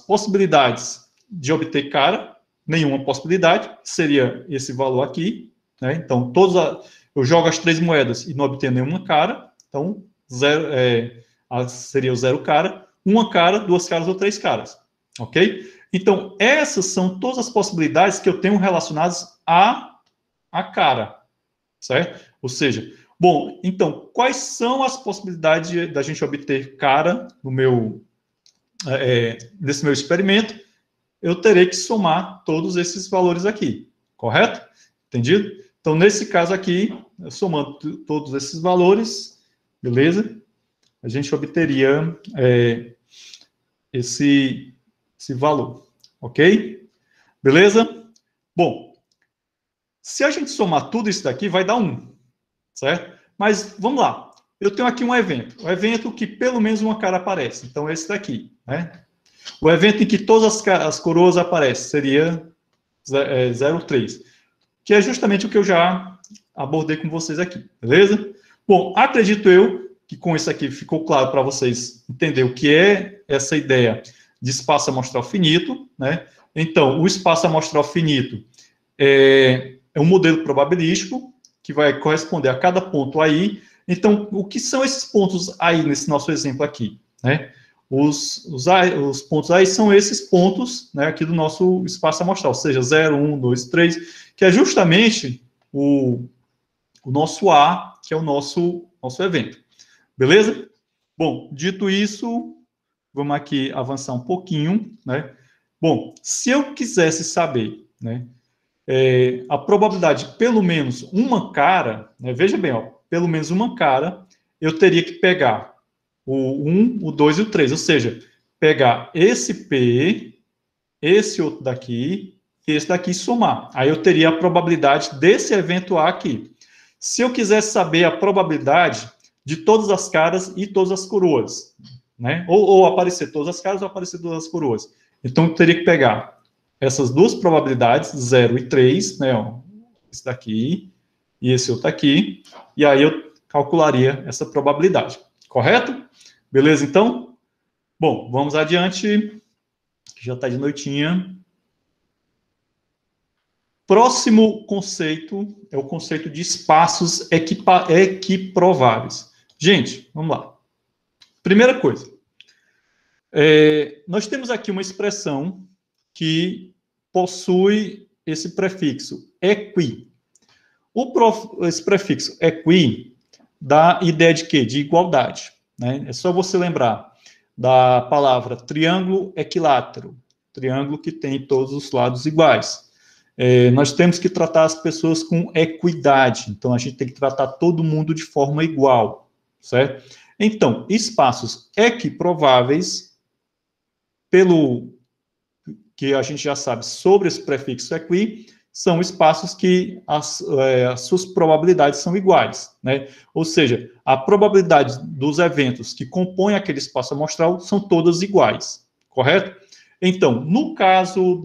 possibilidades de obter cara. Nenhuma possibilidade, seria esse valor aqui, né? Então, eu jogo as 3 moedas e não obtenho nenhuma cara, então seria o 0 cara, uma cara, 2 caras ou 3 caras, ok? Então, essas são todas as possibilidades que eu tenho relacionadas à cara, certo? Ou seja, bom, então, quais são as possibilidades da gente obter cara nesse meu experimento? Eu terei que somar todos esses valores aqui, correto? Entendido? Então, nesse caso aqui, somando todos esses valores, beleza? A gente obteria esse valor, ok? Beleza? Bom, se a gente somar tudo isso daqui, vai dar 1, certo? Mas, vamos lá. Eu tenho aqui um evento que pelo menos uma cara aparece. Então, esse daqui, né? O evento em que todas as coroas aparecem seria 0,3, que é justamente o que eu já abordei com vocês aqui, beleza? Bom, acredito eu que com isso aqui ficou claro para vocês entender o que é essa ideia de espaço amostral finito, né? Então, o espaço amostral finito é um modelo probabilístico que vai corresponder a cada ponto aí. Então, o que são esses pontos aí nesse nosso exemplo aqui, né? Os pontos aí são esses pontos, né, aqui do nosso espaço amostral, ou seja, 0, 1, 2, 3, que é justamente o nosso A, que é o nosso evento. Beleza? Bom, dito isso, vamos aqui avançar um pouquinho, né? Bom, se eu quisesse saber, né, a probabilidade de pelo menos uma cara, né, veja bem, ó, pelo menos uma cara, eu teria que pegar o 1, o 2 e o 3, ou seja, pegar esse P, esse outro daqui, e esse daqui somar. Aí eu teria a probabilidade desse evento A aqui. Se eu quisesse saber a probabilidade de todas as caras e todas as coroas, né? Ou aparecer todas as caras ou aparecer todas as coroas. Então eu teria que pegar essas duas probabilidades, 0 e 3, né? Ó, esse daqui e esse outro aqui, e aí eu calcularia essa probabilidade. Correto? Beleza, então? Bom, vamos adiante, que já está de noitinha. Próximo conceito é o conceito de espaços equiprováveis. Gente, vamos lá. Primeira coisa, nós temos aqui uma expressão que possui esse prefixo equi. Esse prefixo equi dá ideia de quê? De igualdade. Né? É só você lembrar da palavra triângulo equilátero, triângulo que tem todos os lados iguais. Nós temos que tratar as pessoas com equidade, então a gente tem que tratar todo mundo de forma igual, certo? Então, espaços equiprováveis, pelo que a gente já sabe sobre esse prefixo equi, são espaços que as suas probabilidades são iguais, né? Ou seja, a probabilidade dos eventos que compõem aquele espaço amostral são todas iguais, correto? Então, no caso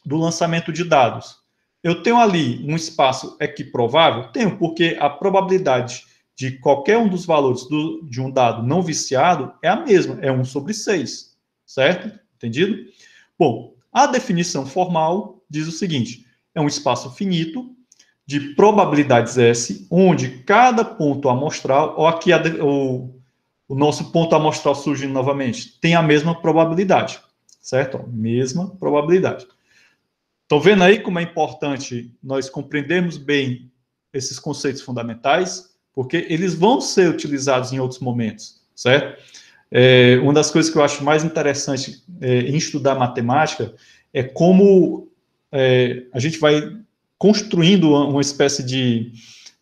do lançamento de dados. Eu tenho ali um espaço equiprovável? Tenho, porque a probabilidade de qualquer um dos valores de um dado não viciado é a mesma, é 1 sobre 6, certo? Entendido? Bom, a definição formal diz o seguinte, é um espaço finito de probabilidades S, onde cada ponto amostral, ou aqui o nosso ponto amostral surgindo novamente, tem a mesma probabilidade, certo? Mesma probabilidade. Estão vendo aí como é importante nós compreendermos bem esses conceitos fundamentais, porque eles vão ser utilizados em outros momentos, certo? Uma das coisas que eu acho mais interessante em estudar matemática é como a gente vai construindo uma espécie de,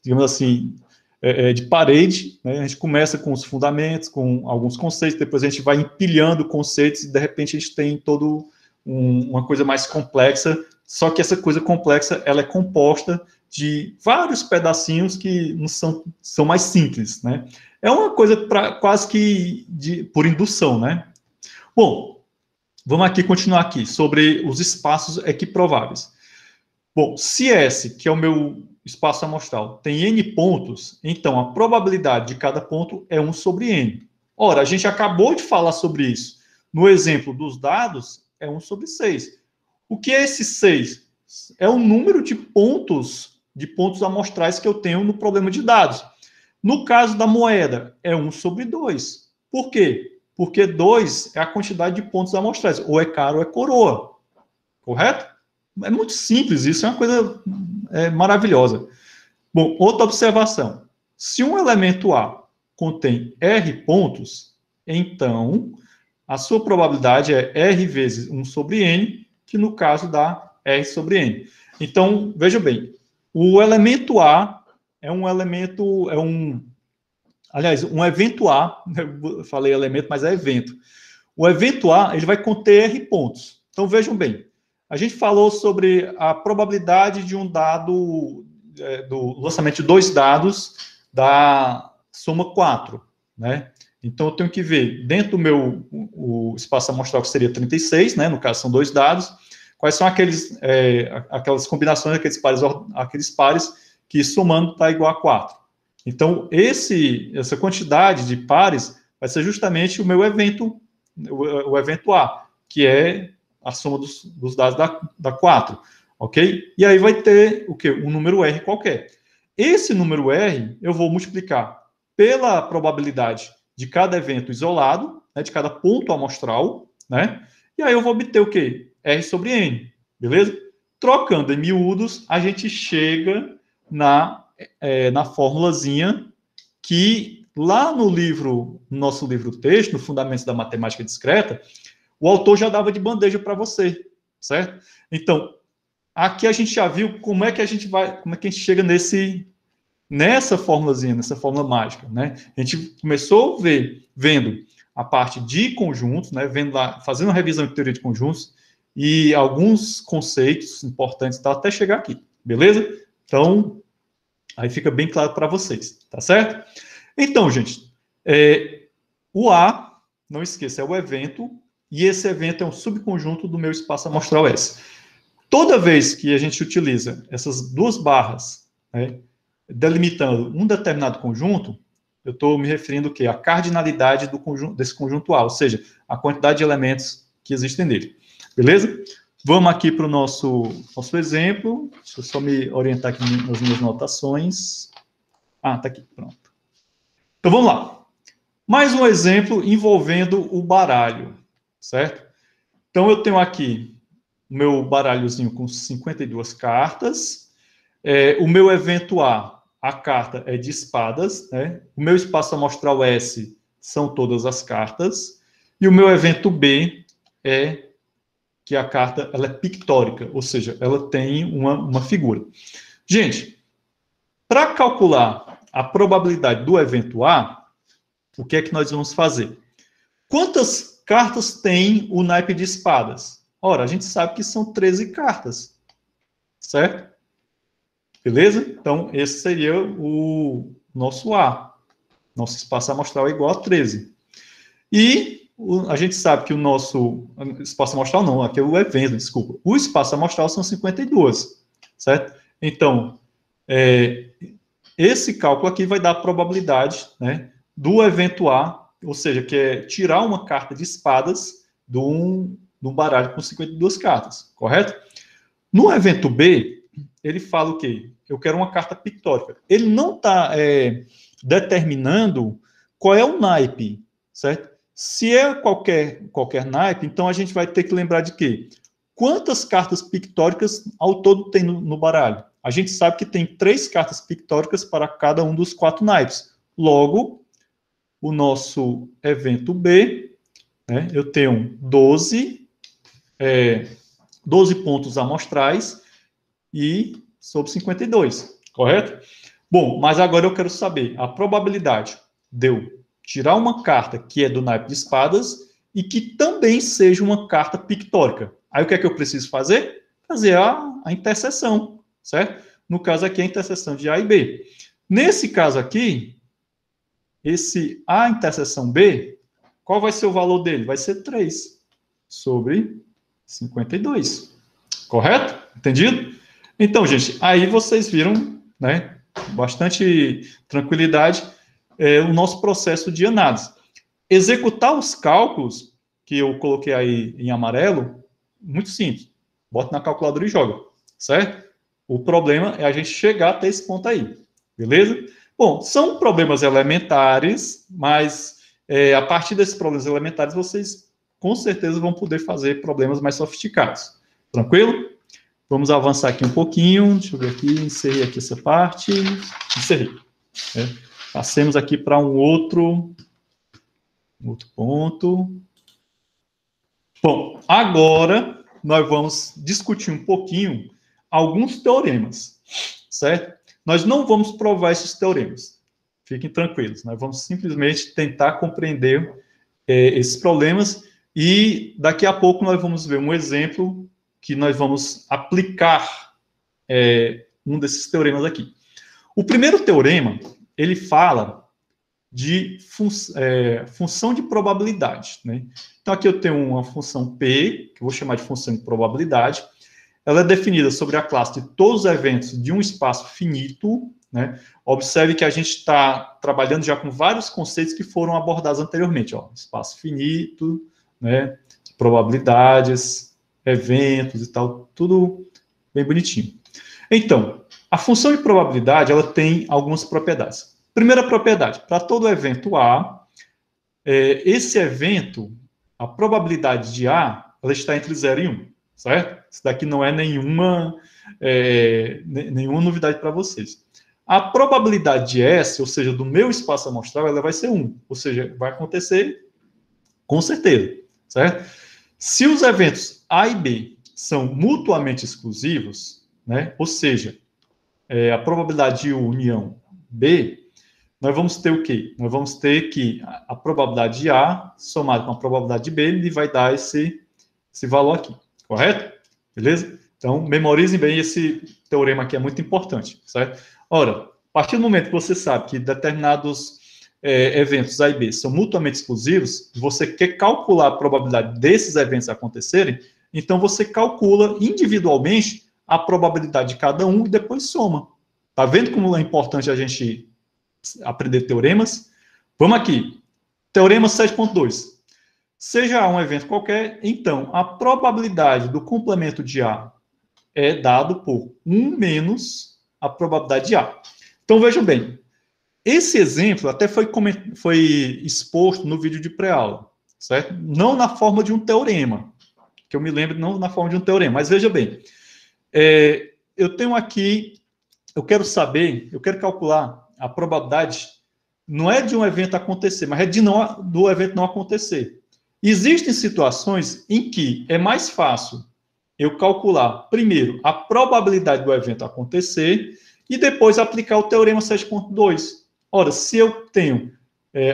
digamos assim, de parede, né? A gente começa com os fundamentos, com alguns conceitos, depois a gente vai empilhando conceitos e de repente a gente tem todo uma coisa mais complexa, só que essa coisa complexa ela é composta de vários pedacinhos que são mais simples, né? É uma coisa quase que por indução, né? Bom, vamos aqui continuar aqui sobre os espaços equiprováveis. Bom, se S, que é o meu espaço amostral, tem N pontos, então a probabilidade de cada ponto é 1 sobre N. Ora, a gente acabou de falar sobre isso. No exemplo dos dados, é 1 sobre 6. O que é esse 6? É o número de pontos amostrais que eu tenho no problema de dados. No caso da moeda, é 1 sobre 2. Por quê? Porque 2 é a quantidade de pontos amostrais. Ou é cara ou é coroa. Correto? É muito simples isso, é uma coisa maravilhosa. Bom, outra observação. Se um elemento A contém R pontos, então a sua probabilidade é R vezes 1 sobre N, que no caso dá R sobre N. Então, veja bem, o elemento A é um elemento, aliás, um evento A, eu falei elemento, mas é evento. O evento A, ele vai conter R pontos. Então, vejam bem, a gente falou sobre a probabilidade de um dado, do lançamento de 2 dados da soma 4, né? Então, eu tenho que ver, dentro do o espaço amostral, que seria 36, né? No caso, são 2 dados, quais são aquelas combinações, aqueles pares que somando está igual a 4. Então, essa quantidade de pares vai ser justamente o meu evento, o evento A, que é a soma dos dados da 4, ok? E aí vai ter o quê? Um número R qualquer. Esse número R, eu vou multiplicar pela probabilidade de cada evento isolado, né, de cada ponto amostral, né? E aí eu vou obter o quê? R sobre N, beleza? Trocando em miúdos, a gente chega na formulazinha que lá no nosso livro texto, no Fundamentos da Matemática Discreta, o autor já dava de bandeja para você, certo? Então, aqui a gente já viu como é que a gente chega nessa formulazinha, nessa fórmula mágica, né? A gente começou vendo a parte de conjuntos, né? Vendo lá, fazendo uma revisão de teoria de conjuntos e alguns conceitos importantes até chegar aqui, beleza? Então, aí fica bem claro para vocês, tá certo? Então, gente, o A, não esqueça, é o evento, e esse evento é um subconjunto do meu espaço amostral S. Toda vez que a gente utiliza essas duas barras, né, delimitando um determinado conjunto, eu estou me referindo o quê? À cardinalidade desse conjunto A, ou seja, a quantidade de elementos que existem nele. Beleza? Vamos aqui para o nosso exemplo. Deixa eu só me orientar aqui nas minhas notações. Ah, está aqui, pronto. Então, vamos lá. Mais um exemplo envolvendo o baralho, certo? Então, eu tenho aqui o meu baralhozinho com 52 cartas. O meu evento a carta é de espadas, né? O meu espaço amostral S são todas as cartas. E o meu evento B é que a carta ela é pictórica, ou seja, ela tem uma figura. Gente, para calcular a probabilidade do evento A, o que é que nós vamos fazer? Quantas cartas tem o naipe de espadas? Ora, a gente sabe que são 13 cartas, certo? Beleza? Então, esse seria o nosso A. Nosso espaço amostral é igual a 13. E a gente sabe que o nosso espaço amostral não, aqui é o evento, desculpa. O espaço amostral são 52, certo? Então, esse cálculo aqui vai dar a probabilidade, né, do evento A, ou seja, que é tirar uma carta de espadas de um baralho com 52 cartas, correto? No evento B, ele fala o quê? Eu quero uma carta pictórica. Ele não está determinando qual é o naipe, certo? Se é qualquer naipe, então a gente vai ter que lembrar de quê? Quantas cartas pictóricas ao todo tem no baralho? A gente sabe que tem 3 cartas pictóricas para cada um dos 4 naipes. Logo, o nosso evento B, né, eu tenho 12 pontos amostrais e sobre 52, correto? Bom, mas agora eu quero saber a probabilidade de eu tirar uma carta que é do naipe de espadas e que também seja uma carta pictórica. Aí o que é que eu preciso fazer? Fazer a interseção, certo? No caso aqui, a interseção de A e B. Nesse caso aqui, esse A interseção B, qual vai ser o valor dele? Vai ser 3 sobre 52. Correto? Entendido? Então, gente, aí vocês viram, né, bastante tranquilidade, o nosso processo de análise. Executar os cálculos que eu coloquei aí em amarelo, muito simples. Bota na calculadora e joga, certo? O problema é a gente chegar até esse ponto aí, beleza? Bom, são problemas elementares, mas a partir desses problemas elementares, vocês com certeza vão poder fazer problemas mais sofisticados. Tranquilo? Vamos avançar aqui um pouquinho. Deixa eu ver aqui, encerrei aqui essa parte. Encerrei. Passemos aqui para um outro ponto. Bom, agora nós vamos discutir um pouquinho alguns teoremas, certo? Nós não vamos provar esses teoremas. Fiquem tranquilos. Nós vamos simplesmente tentar compreender esses problemas e daqui a pouco nós vamos ver um exemplo que nós vamos aplicar um desses teoremas aqui. O primeiro teorema, ele fala de função de probabilidade, né? Então, aqui eu tenho uma função P, que eu vou chamar de função de probabilidade. Ela é definida sobre a classe de todos os eventos de um espaço finito, né? Observe que a gente está trabalhando já com vários conceitos que foram abordados anteriormente, ó, espaço finito, né? Probabilidades, eventos e tal, tudo bem bonitinho. Então, a função de probabilidade, ela tem algumas propriedades. Primeira propriedade, para todo evento A, esse evento, a probabilidade de A, ela está entre 0 e 1, certo? Isso daqui não é nenhuma novidade para vocês. A probabilidade de S, ou seja, do meu espaço amostral, ela vai ser 1, ou seja, vai acontecer com certeza, certo? Se os eventos A e B são mutuamente exclusivos, né? Ou seja, a probabilidade de união B, nós vamos ter o quê? Nós vamos ter que a probabilidade de A somada com a probabilidade de B, ele vai dar esse valor aqui, correto? Beleza? Então, memorizem bem esse teorema aqui, é muito importante, certo? Ora, a partir do momento que você sabe que determinados eventos A e B são mutuamente exclusivos, você quer calcular a probabilidade desses eventos acontecerem, então você calcula individualmente a probabilidade de cada um e depois soma. Tá vendo como é importante a gente aprender teoremas? Vamos aqui. Teorema 7.2. Seja A um evento qualquer, então a probabilidade do complemento de A é dado por 1 menos a probabilidade de A. Então vejam bem, esse exemplo até foi exposto no vídeo de pré-aula, certo? Não na forma de um teorema, que eu me lembro, não na forma de um teorema, mas veja bem, eu tenho aqui, eu quero calcular a probabilidade, não é de um evento acontecer, mas é do evento não acontecer. Existem situações em que é mais fácil eu calcular, primeiro, a probabilidade do evento acontecer e depois aplicar o teorema 7.2. Ora, se eu tenho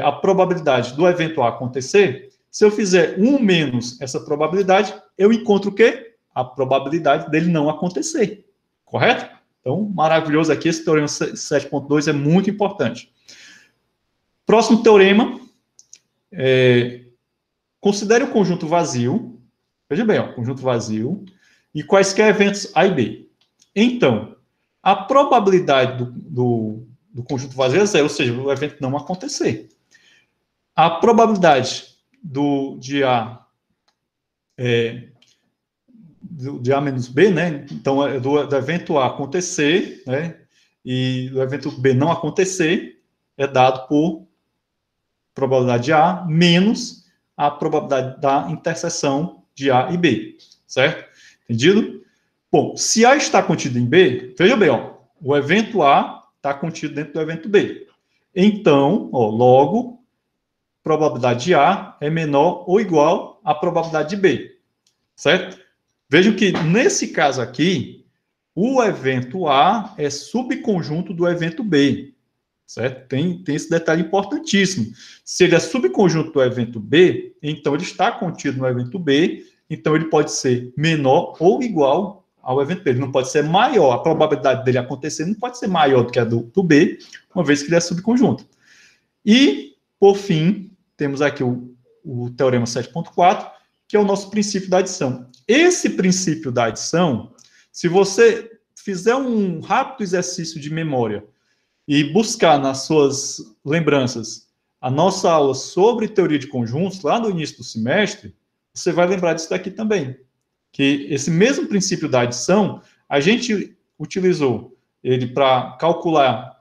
a probabilidade do evento A acontecer, se eu fizer 1 menos essa probabilidade, eu encontro o quê? A probabilidade dele não acontecer. Correto? Então, maravilhoso aqui, esse teorema 7.2 é muito importante. Próximo teorema, considere o conjunto vazio, veja bem, ó, conjunto vazio, e quaisquer eventos A e B. Então, a probabilidade do conjunto vazio é zero, ou seja, o evento não acontecer. A probabilidade de A de A menos B, né? Então, do evento A acontecer, né? E do evento B não acontecer, é dado por probabilidade de A menos a probabilidade da interseção de A e B, certo? Entendido? Bom, se A está contido em B, veja bem, ó, o evento A está contido dentro do evento B. Então, ó, logo, probabilidade de A é menor ou igual à probabilidade de B, certo? Vejam que, nesse caso aqui, o evento A é subconjunto do evento B, certo? Tem esse detalhe importantíssimo. Se ele é subconjunto do evento B, então ele está contido no evento B, então ele pode ser menor ou igual ao evento B. Ele não pode ser maior, a probabilidade dele acontecer não pode ser maior do que a do B, uma vez que ele é subconjunto. E, por fim, temos aqui o teorema 7.4, que é o nosso princípio da adição. Esse princípio da adição, se você fizer um rápido exercício de memória e buscar nas suas lembranças a nossa aula sobre teoria de conjuntos, lá no início do semestre, você vai lembrar disso daqui também. Que esse mesmo princípio da adição, a gente utilizou ele para calcular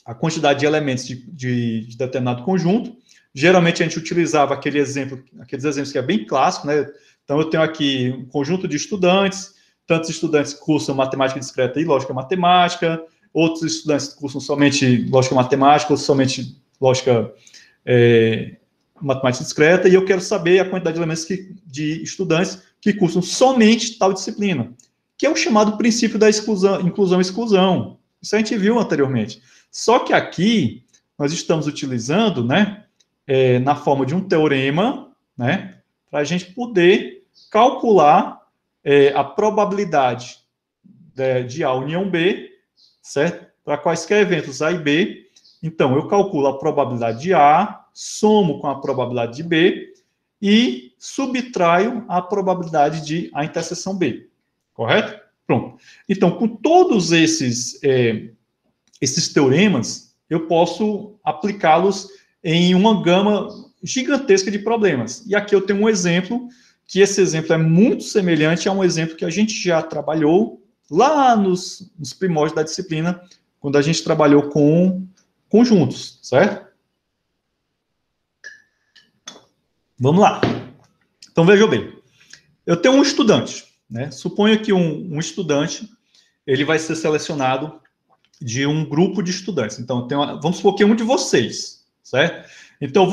a quantidade de elementos de determinado conjunto. Geralmente a gente utilizava aqueles exemplos que é bem clássico, né? Então eu tenho aqui um conjunto de estudantes, tantos estudantes cursam matemática discreta e lógica matemática, outros estudantes cursam somente lógica matemática ou somente lógica matemática discreta, e eu quero saber a quantidade de elementos de estudantes que cursam somente tal disciplina, que é o chamado princípio da inclusão e exclusão. Isso a gente viu anteriormente. Só que aqui nós estamos utilizando, né, na forma de um teorema, né, para a gente poder calcular a probabilidade de A união B, certo? Para quaisquer eventos A e B. Então, eu calculo a probabilidade de A, somo com a probabilidade de B e subtraio a probabilidade de A interseção B. Correto? Pronto. Então, com todos esses teoremas, eu posso aplicá-los em uma gama gigantesca de problemas. E aqui eu tenho um exemplo, que esse exemplo é muito semelhante a um exemplo que a gente já trabalhou lá nos primórdios da disciplina, quando a gente trabalhou com conjuntos, certo? Vamos lá. Então, vejam bem. Eu tenho um estudante, né? Suponha que um estudante, ele vai ser selecionado de um grupo de estudantes. Então, vamos supor que é um de vocês, certo? Então,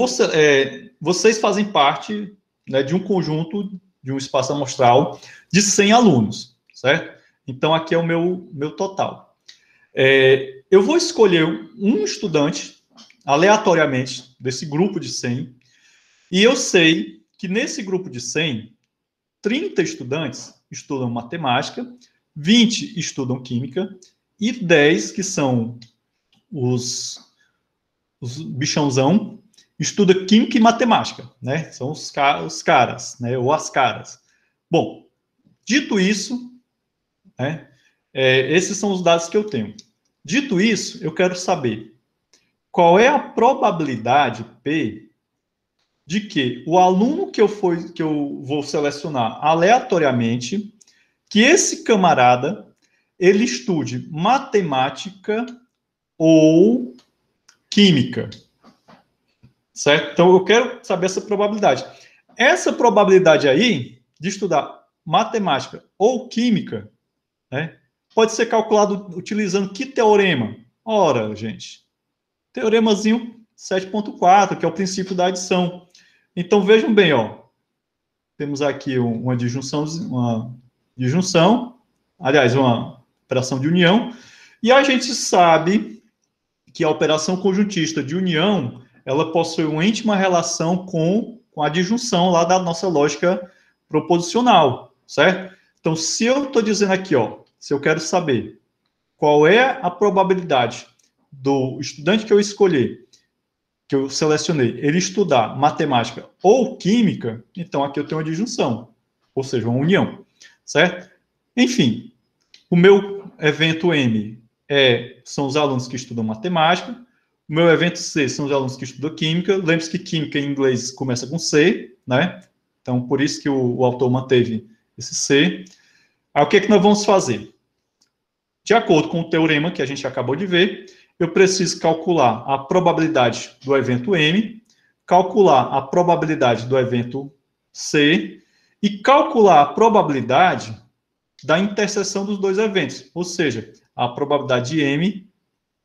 vocês fazem parte, né, de um conjunto de um espaço amostral de 100 alunos, certo? Então, aqui é o meu total. Eu vou escolher um estudante, aleatoriamente, desse grupo de 100, e eu sei que nesse grupo de 100, 30 estudantes estudam matemática, 20 estudam química, e 10, que são os bichãozão, estuda química e matemática, né? São os caras, né? Ou as caras. Bom, dito isso, né? Esses são os dados que eu tenho. Dito isso, eu quero saber qual é a probabilidade, P, de que o aluno que eu vou selecionar aleatoriamente, que esse camarada, ele estude matemática ou química, certo? Então, eu quero saber essa probabilidade. Essa probabilidade aí, de estudar matemática ou química, né, pode ser calculado utilizando que teorema? Ora, gente, teoremazinho 7.4, que é o princípio da adição. Então, vejam bem, ó, temos aqui uma disjunção, aliás, uma operação de união, e a gente sabe que a operação conjuntista de união, ela possui uma íntima relação com a disjunção lá da nossa lógica proposicional, certo? Então, se eu estou dizendo aqui, ó, se eu quero saber qual é a probabilidade do estudante que eu escolher, que eu selecionei, ele estudar matemática ou química, então aqui eu tenho uma disjunção, ou seja, uma união, certo? Enfim, o meu evento M são os alunos que estudam matemática, o meu evento C são os alunos que estudam química. Lembre-se que química em inglês começa com C, né? Então, por isso que o autor manteve esse C. Aí, o que é que nós vamos fazer? De acordo com o teorema que a gente acabou de ver, eu preciso calcular a probabilidade do evento M, calcular a probabilidade do evento C e calcular a probabilidade da interseção dos dois eventos, ou seja, a probabilidade de M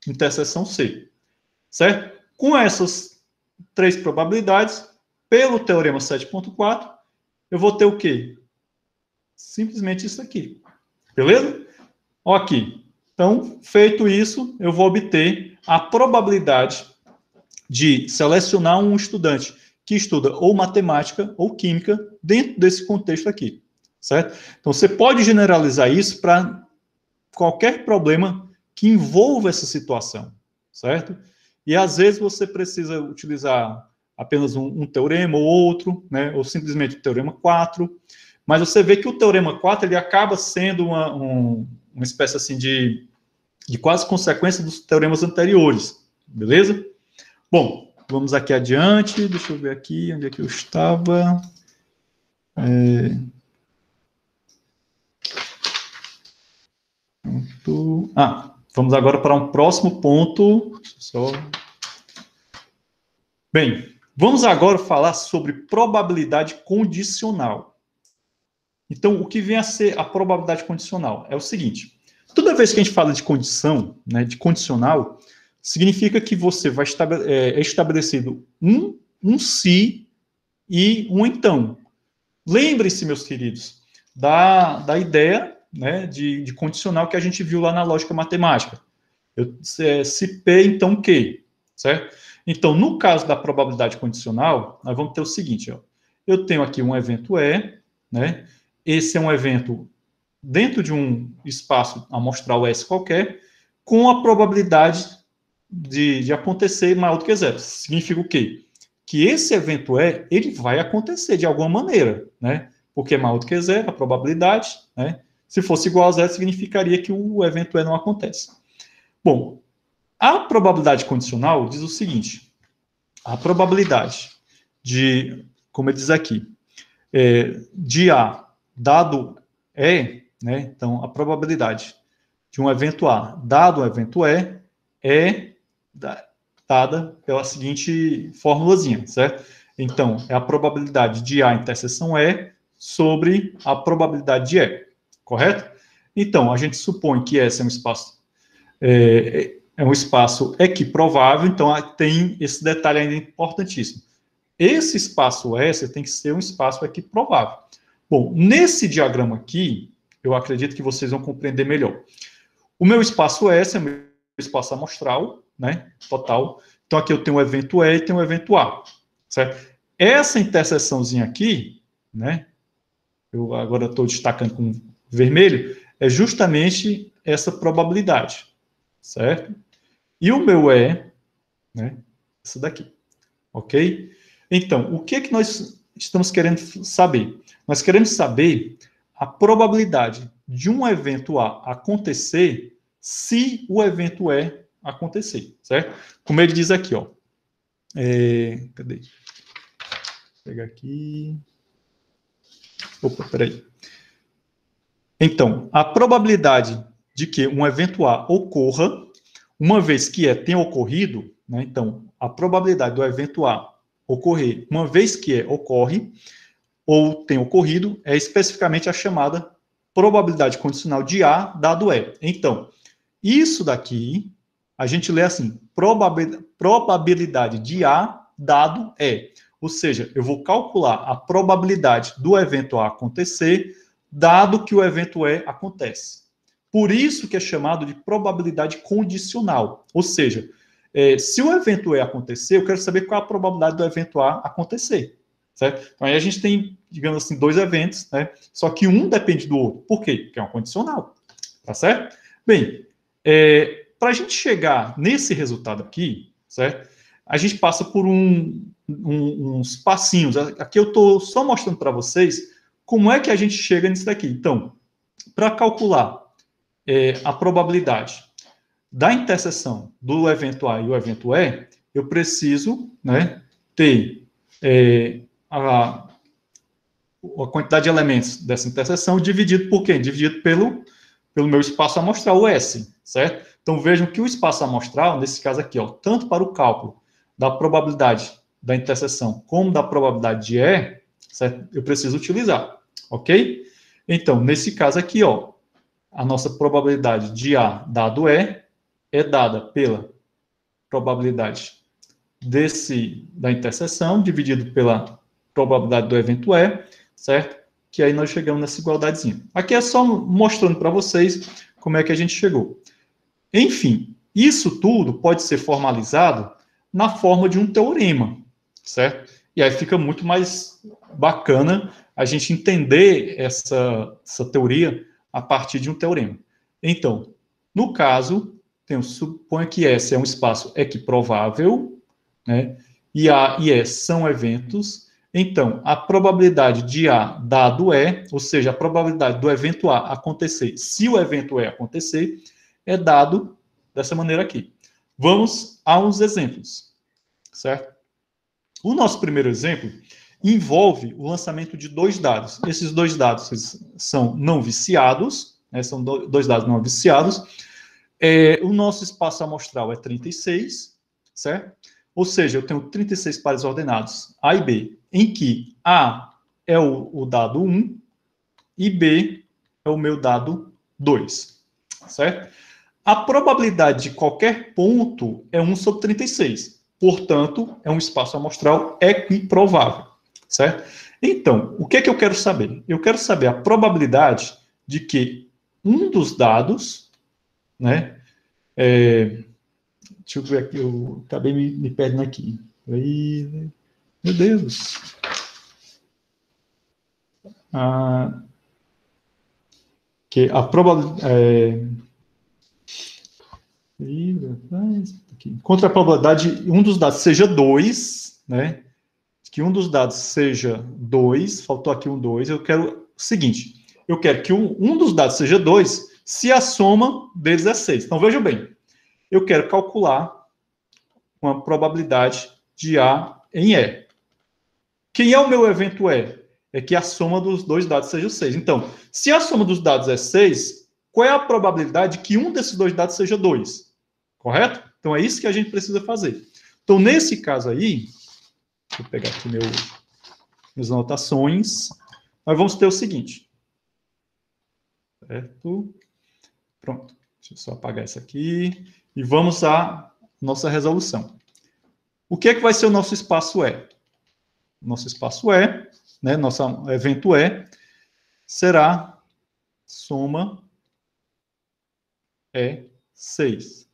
interseção C, certo? Com essas três probabilidades, pelo teorema 7.4, eu vou ter o quê? Simplesmente isso aqui, beleza? Ok. Então, feito isso, eu vou obter a probabilidade de selecionar um estudante que estuda ou matemática ou química dentro desse contexto aqui, certo? Então, você pode generalizar isso para qualquer problema que envolva essa situação, certo? E, às vezes, você precisa utilizar apenas um teorema ou outro, né? Ou simplesmente o teorema 4, mas você vê que o teorema 4 ele acaba sendo uma espécie assim de quase consequência dos teoremas anteriores, beleza? Bom, vamos aqui adiante, deixa eu ver aqui onde é que eu estava. Vamos agora para um próximo ponto. Bem, vamos agora falar sobre probabilidade condicional. Então, o que vem a ser a probabilidade condicional? É o seguinte, toda vez que a gente fala de condição, né, de condicional, significa que você vai estabelecido um se e um então. Lembre-se, meus queridos, da ideia, né, de condicional que a gente viu lá na lógica matemática. Se P, então Q, certo? Então, no caso da probabilidade condicional, nós vamos ter o seguinte, ó, eu tenho aqui um evento E, né? Esse é um evento dentro de um espaço amostral S qualquer, com a probabilidade de acontecer maior do que zero. Significa o quê? Que esse evento E, ele vai acontecer de alguma maneira, né? Porque é maior do que zero, a probabilidade, né? Se fosse igual a zero, significaria que o evento E não acontece. Bom, a probabilidade condicional diz o seguinte, a probabilidade de, como ele diz aqui, de A dado E, né? Então, a probabilidade de um evento A dado um evento E é dada pela seguinte formulazinha, certo? Então, é a probabilidade de A interseção E sobre a probabilidade de E, correto? Então, a gente supõe que S é um espaço equiprovável, então tem esse detalhe ainda importantíssimo. Esse espaço S tem que ser um espaço equiprovável. Bom, nesse diagrama aqui, eu acredito que vocês vão compreender melhor. O meu espaço S é o meu espaço amostral, né, total. Então, aqui eu tenho o evento E e tenho o evento A, certo? Essa interseçãozinha aqui, né, eu agora estou destacando com vermelho, é justamente essa probabilidade, certo? E o meu E, né, essa daqui, ok? Então, o que nós estamos querendo saber? Nós queremos saber a probabilidade de um evento A acontecer se o evento E acontecer, certo? Como ele diz aqui, ó. Cadê? Vou pegar aqui. Opa, peraí. Então, a probabilidade de que um evento A ocorra, uma vez que tenha ocorrido, né? Então, a probabilidade do evento A ocorrer, uma vez que ocorre, ou tem ocorrido, é especificamente a chamada probabilidade condicional de A dado E. Então, isso daqui, a gente lê assim, probabilidade de A dado E. Ou seja, eu vou calcular a probabilidade do evento A acontecer, dado que o evento E acontece. Por isso que é chamado de probabilidade condicional. Ou seja, se o evento E acontecer, eu quero saber qual é a probabilidade do evento A acontecer. Certo? Então, aí a gente tem, digamos assim, dois eventos, né? Só que um depende do outro. Por quê? Porque é uma condicional. Tá certo? Bem, para a gente chegar nesse resultado aqui, certo? A gente passa por uns passinhos. Aqui eu estou só mostrando para vocês como é que a gente chega nisso daqui. Então, para calcular a probabilidade da interseção do evento A e o evento E, eu preciso, né, ter a quantidade de elementos dessa interseção dividido por quem? Dividido pelo meu espaço amostral, o S, certo? Então, vejam que o espaço amostral, nesse caso aqui, ó, tanto para o cálculo da probabilidade da interseção como da probabilidade de E, certo? Eu preciso utilizar, ok? Então, nesse caso aqui, ó, a nossa probabilidade de A dado E é dada pela probabilidade da interseção dividido pela probabilidade do evento E, certo? Que aí nós chegamos nessa igualdadezinha. Aqui é só mostrando para vocês como é que a gente chegou. Enfim, isso tudo pode ser formalizado na forma de um teorema, certo? E aí fica muito mais bacana a gente entender essa teoria a partir de um teorema. Então, no caso, suponha que S é um espaço equiprovável, né? E A e E são eventos. Então, a probabilidade de A dado E, ou seja, a probabilidade do evento A acontecer, se o evento E acontecer, é dado dessa maneira aqui. Vamos a uns exemplos, certo? O nosso primeiro exemplo envolve o lançamento de dois dados. Esses dois dados são não viciados, né? São dois dados não viciados. O nosso espaço amostral é 36, certo? Ou seja, eu tenho 36 pares ordenados A e B, em que A é o dado 1 e B é o meu dado 2, certo? A probabilidade de qualquer ponto é 1 sobre 36. Portanto, é um espaço amostral equiprovável, certo? Então, o que eu quero saber? Eu quero saber a probabilidade de que um dos dados, né? Deixa eu ver aqui, eu acabei me perdendo aqui. Aí, meu Deus. Que a probabilidade... contra a probabilidade um dos dados seja 2, né? Que um dos dados seja 2, faltou aqui um 2, eu quero o seguinte, eu quero que um dos dados seja 2 se a soma deles é 6. Então, vejam bem, eu quero calcular uma probabilidade de A em E. Quem é o meu evento E? É que a soma dos dois dados seja 6. Então, se a soma dos dados é 6, qual é a probabilidade de que um desses dois dados seja 2? Correto? Então, é isso que a gente precisa fazer. Então, nesse caso aí, vou pegar aqui minhas anotações, nós vamos ter o seguinte. Certo? Pronto. Deixa eu só apagar isso aqui. E vamos à nossa resolução. O que é que vai ser o nosso espaço E? Nosso espaço E, né, nosso evento E, será soma é 6.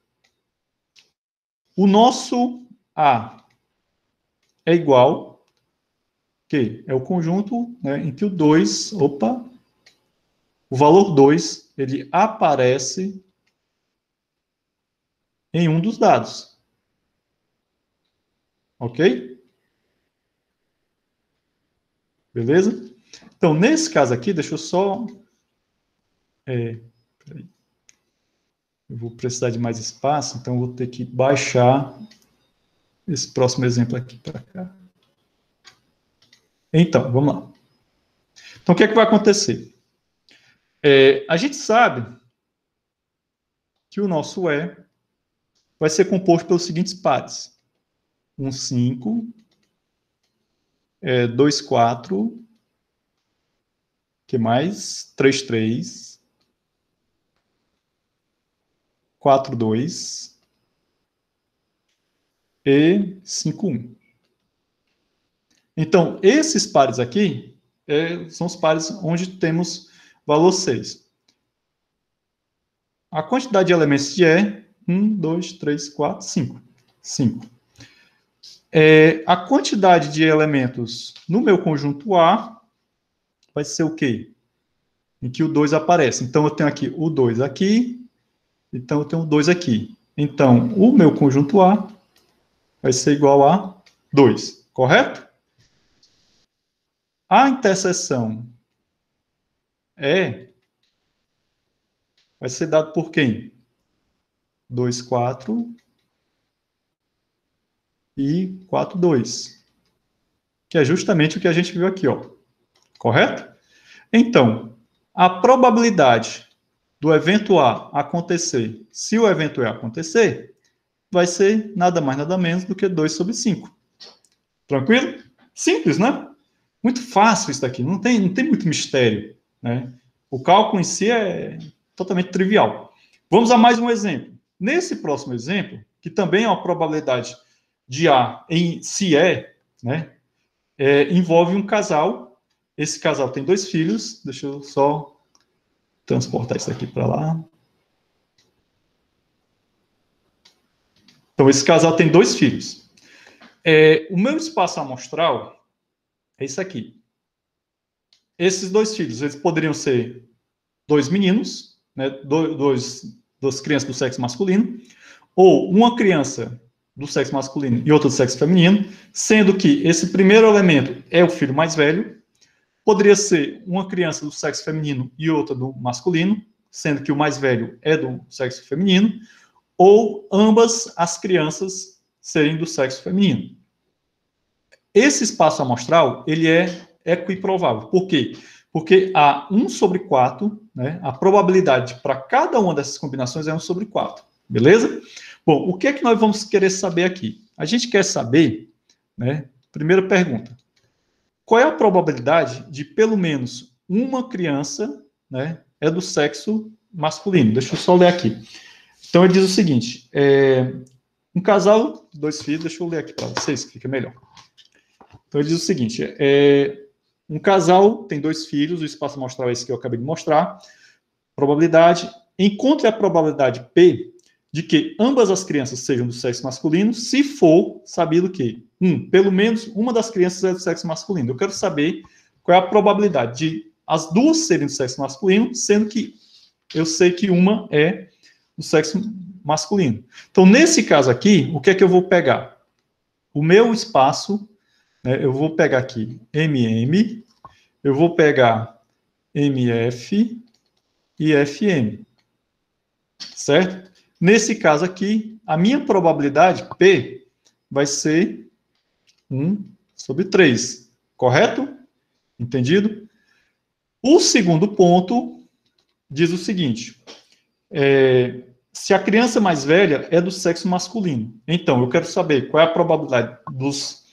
O nosso A é igual, que é o conjunto, né, em que o 2, o valor 2, ele aparece em um dos dados. Ok? Beleza? Então, nesse caso aqui, deixa eu só... eu vou precisar de mais espaço, então eu vou ter que baixar esse próximo exemplo aqui para cá. Então, vamos lá. Então, o que é que vai acontecer? A gente sabe que o nosso E vai ser composto pelos seguintes pares. 1, 5, 2, 4, que mais? 3, 3, 4, 2 e 5, 1. Então, esses pares aqui são os pares onde temos valor 6. A quantidade de elementos de E, 1, 2, 3, 4, 5. 5. A quantidade de elementos no meu conjunto A vai ser o quê? Em que o 2 aparece. Então, eu tenho aqui o 2 aqui, então eu tenho o 2 aqui. Então, o meu conjunto A vai ser igual a 2, correto? A interseção E vai ser dado por quem? 2, 4 e 4, 2. Que é justamente o que a gente viu aqui, ó. Correto? Então, a probabilidade do evento A acontecer, se o evento E acontecer, vai ser nada mais, nada menos do que 2 sobre 5. Tranquilo? Simples, né? Muito fácil isso daqui, não tem muito mistério, né? O cálculo em si é totalmente trivial. Vamos a mais um exemplo. Nesse próximo exemplo, que também é uma probabilidade de A em se né? Envolve um casal. Esse casal tem 2 filhos. Deixa eu só transportar isso aqui para lá. Então, esse casal tem 2 filhos. O meu espaço amostral é isso aqui. Esses 2 filhos, eles poderiam ser 2 meninos, né, duas crianças do sexo masculino, ou uma criança do sexo masculino e outra do sexo feminino, sendo que esse primeiro elemento é o filho mais velho. Poderia ser uma criança do sexo feminino e outra do masculino, sendo que o mais velho é do sexo feminino, ou ambas as crianças serem do sexo feminino. Esse espaço amostral, ele é equiprovável. Por quê? Porque a 1 sobre 4, né, a probabilidade para cada uma dessas combinações é 1 sobre 4. Beleza? Bom, o que é que nós vamos querer saber aqui? A gente quer saber, né, primeira pergunta, qual é a probabilidade de pelo menos uma criança, né, é do sexo masculino? Deixa eu só ler aqui. Então, ele diz o seguinte, um casal, 2 filhos, deixa eu ler aqui para vocês, que fica melhor. Então, ele diz o seguinte, um casal tem 2 filhos, o espaço amostral é esse que eu acabei de mostrar, probabilidade, encontre a probabilidade P de que ambas as crianças sejam do sexo masculino, se for sabido que, pelo menos uma das crianças é do sexo masculino. Eu quero saber qual é a probabilidade de as duas serem do sexo masculino, sendo que eu sei que uma é do sexo masculino. Então, nesse caso aqui, o que é que eu vou pegar? O meu espaço, né, eu vou pegar aqui MM, eu vou pegar MF e FM, certo? Nesse caso aqui, a minha probabilidade, P, vai ser 1 sobre 3, correto? Entendido? O segundo ponto diz o seguinte, se a criança mais velha é do sexo masculino, então eu quero saber qual é a probabilidade dos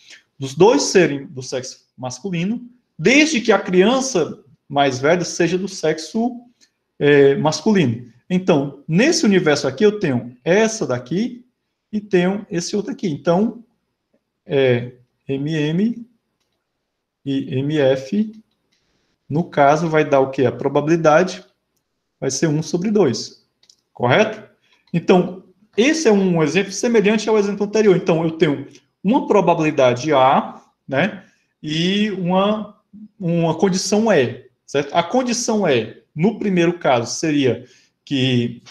dois serem do sexo masculino, desde que a criança mais velha seja do sexo masculino. Então, nesse universo aqui, eu tenho essa daqui e tenho esse outro aqui. Então, MM e MF No caso, vai dar o quê? A probabilidade vai ser 1 sobre 2, correto? Então, esse é um exemplo semelhante ao exemplo anterior. Então, eu tenho uma probabilidade A, né, e uma condição E, certo? A condição E, no primeiro caso, seria que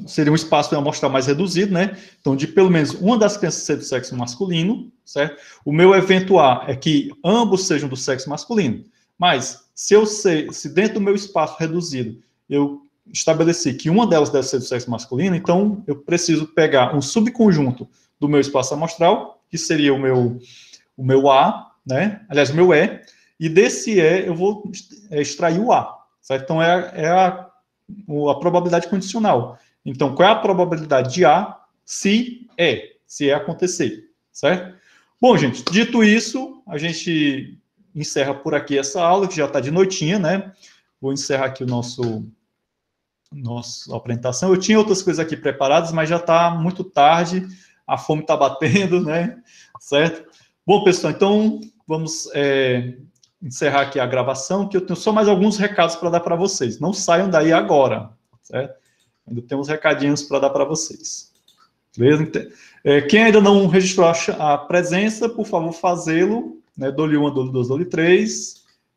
seria um espaço amostral mais reduzido, né? Então, de pelo menos uma das crianças ser do sexo masculino, certo? O meu evento A é que ambos sejam do sexo masculino. Mas, se dentro do meu espaço reduzido, eu estabeleci que uma delas deve ser do sexo masculino, então eu preciso pegar um subconjunto do meu espaço amostral, que seria o meu A, né? Aliás, o meu E, e desse E eu vou extrair o A, certo? Então, é a probabilidade condicional. Então, qual é a probabilidade de A se acontecer, certo? Bom, gente, dito isso, a gente encerra por aqui essa aula, que já está de noitinha, né? Vou encerrar aqui nossa apresentação. Eu tinha outras coisas aqui preparadas, mas já está muito tarde, a fome está batendo, né? Certo? Bom, pessoal, então vamos encerrar aqui a gravação, que eu tenho só mais alguns recados para dar para vocês. Não saiam daí agora, certo? Ainda tem uns recadinhos para dar para vocês. Beleza? Quem ainda não registrou a presença, por favor, fazê-lo. Né? Dou-lhe 1, dou-lhe 2, dou-lhe 3.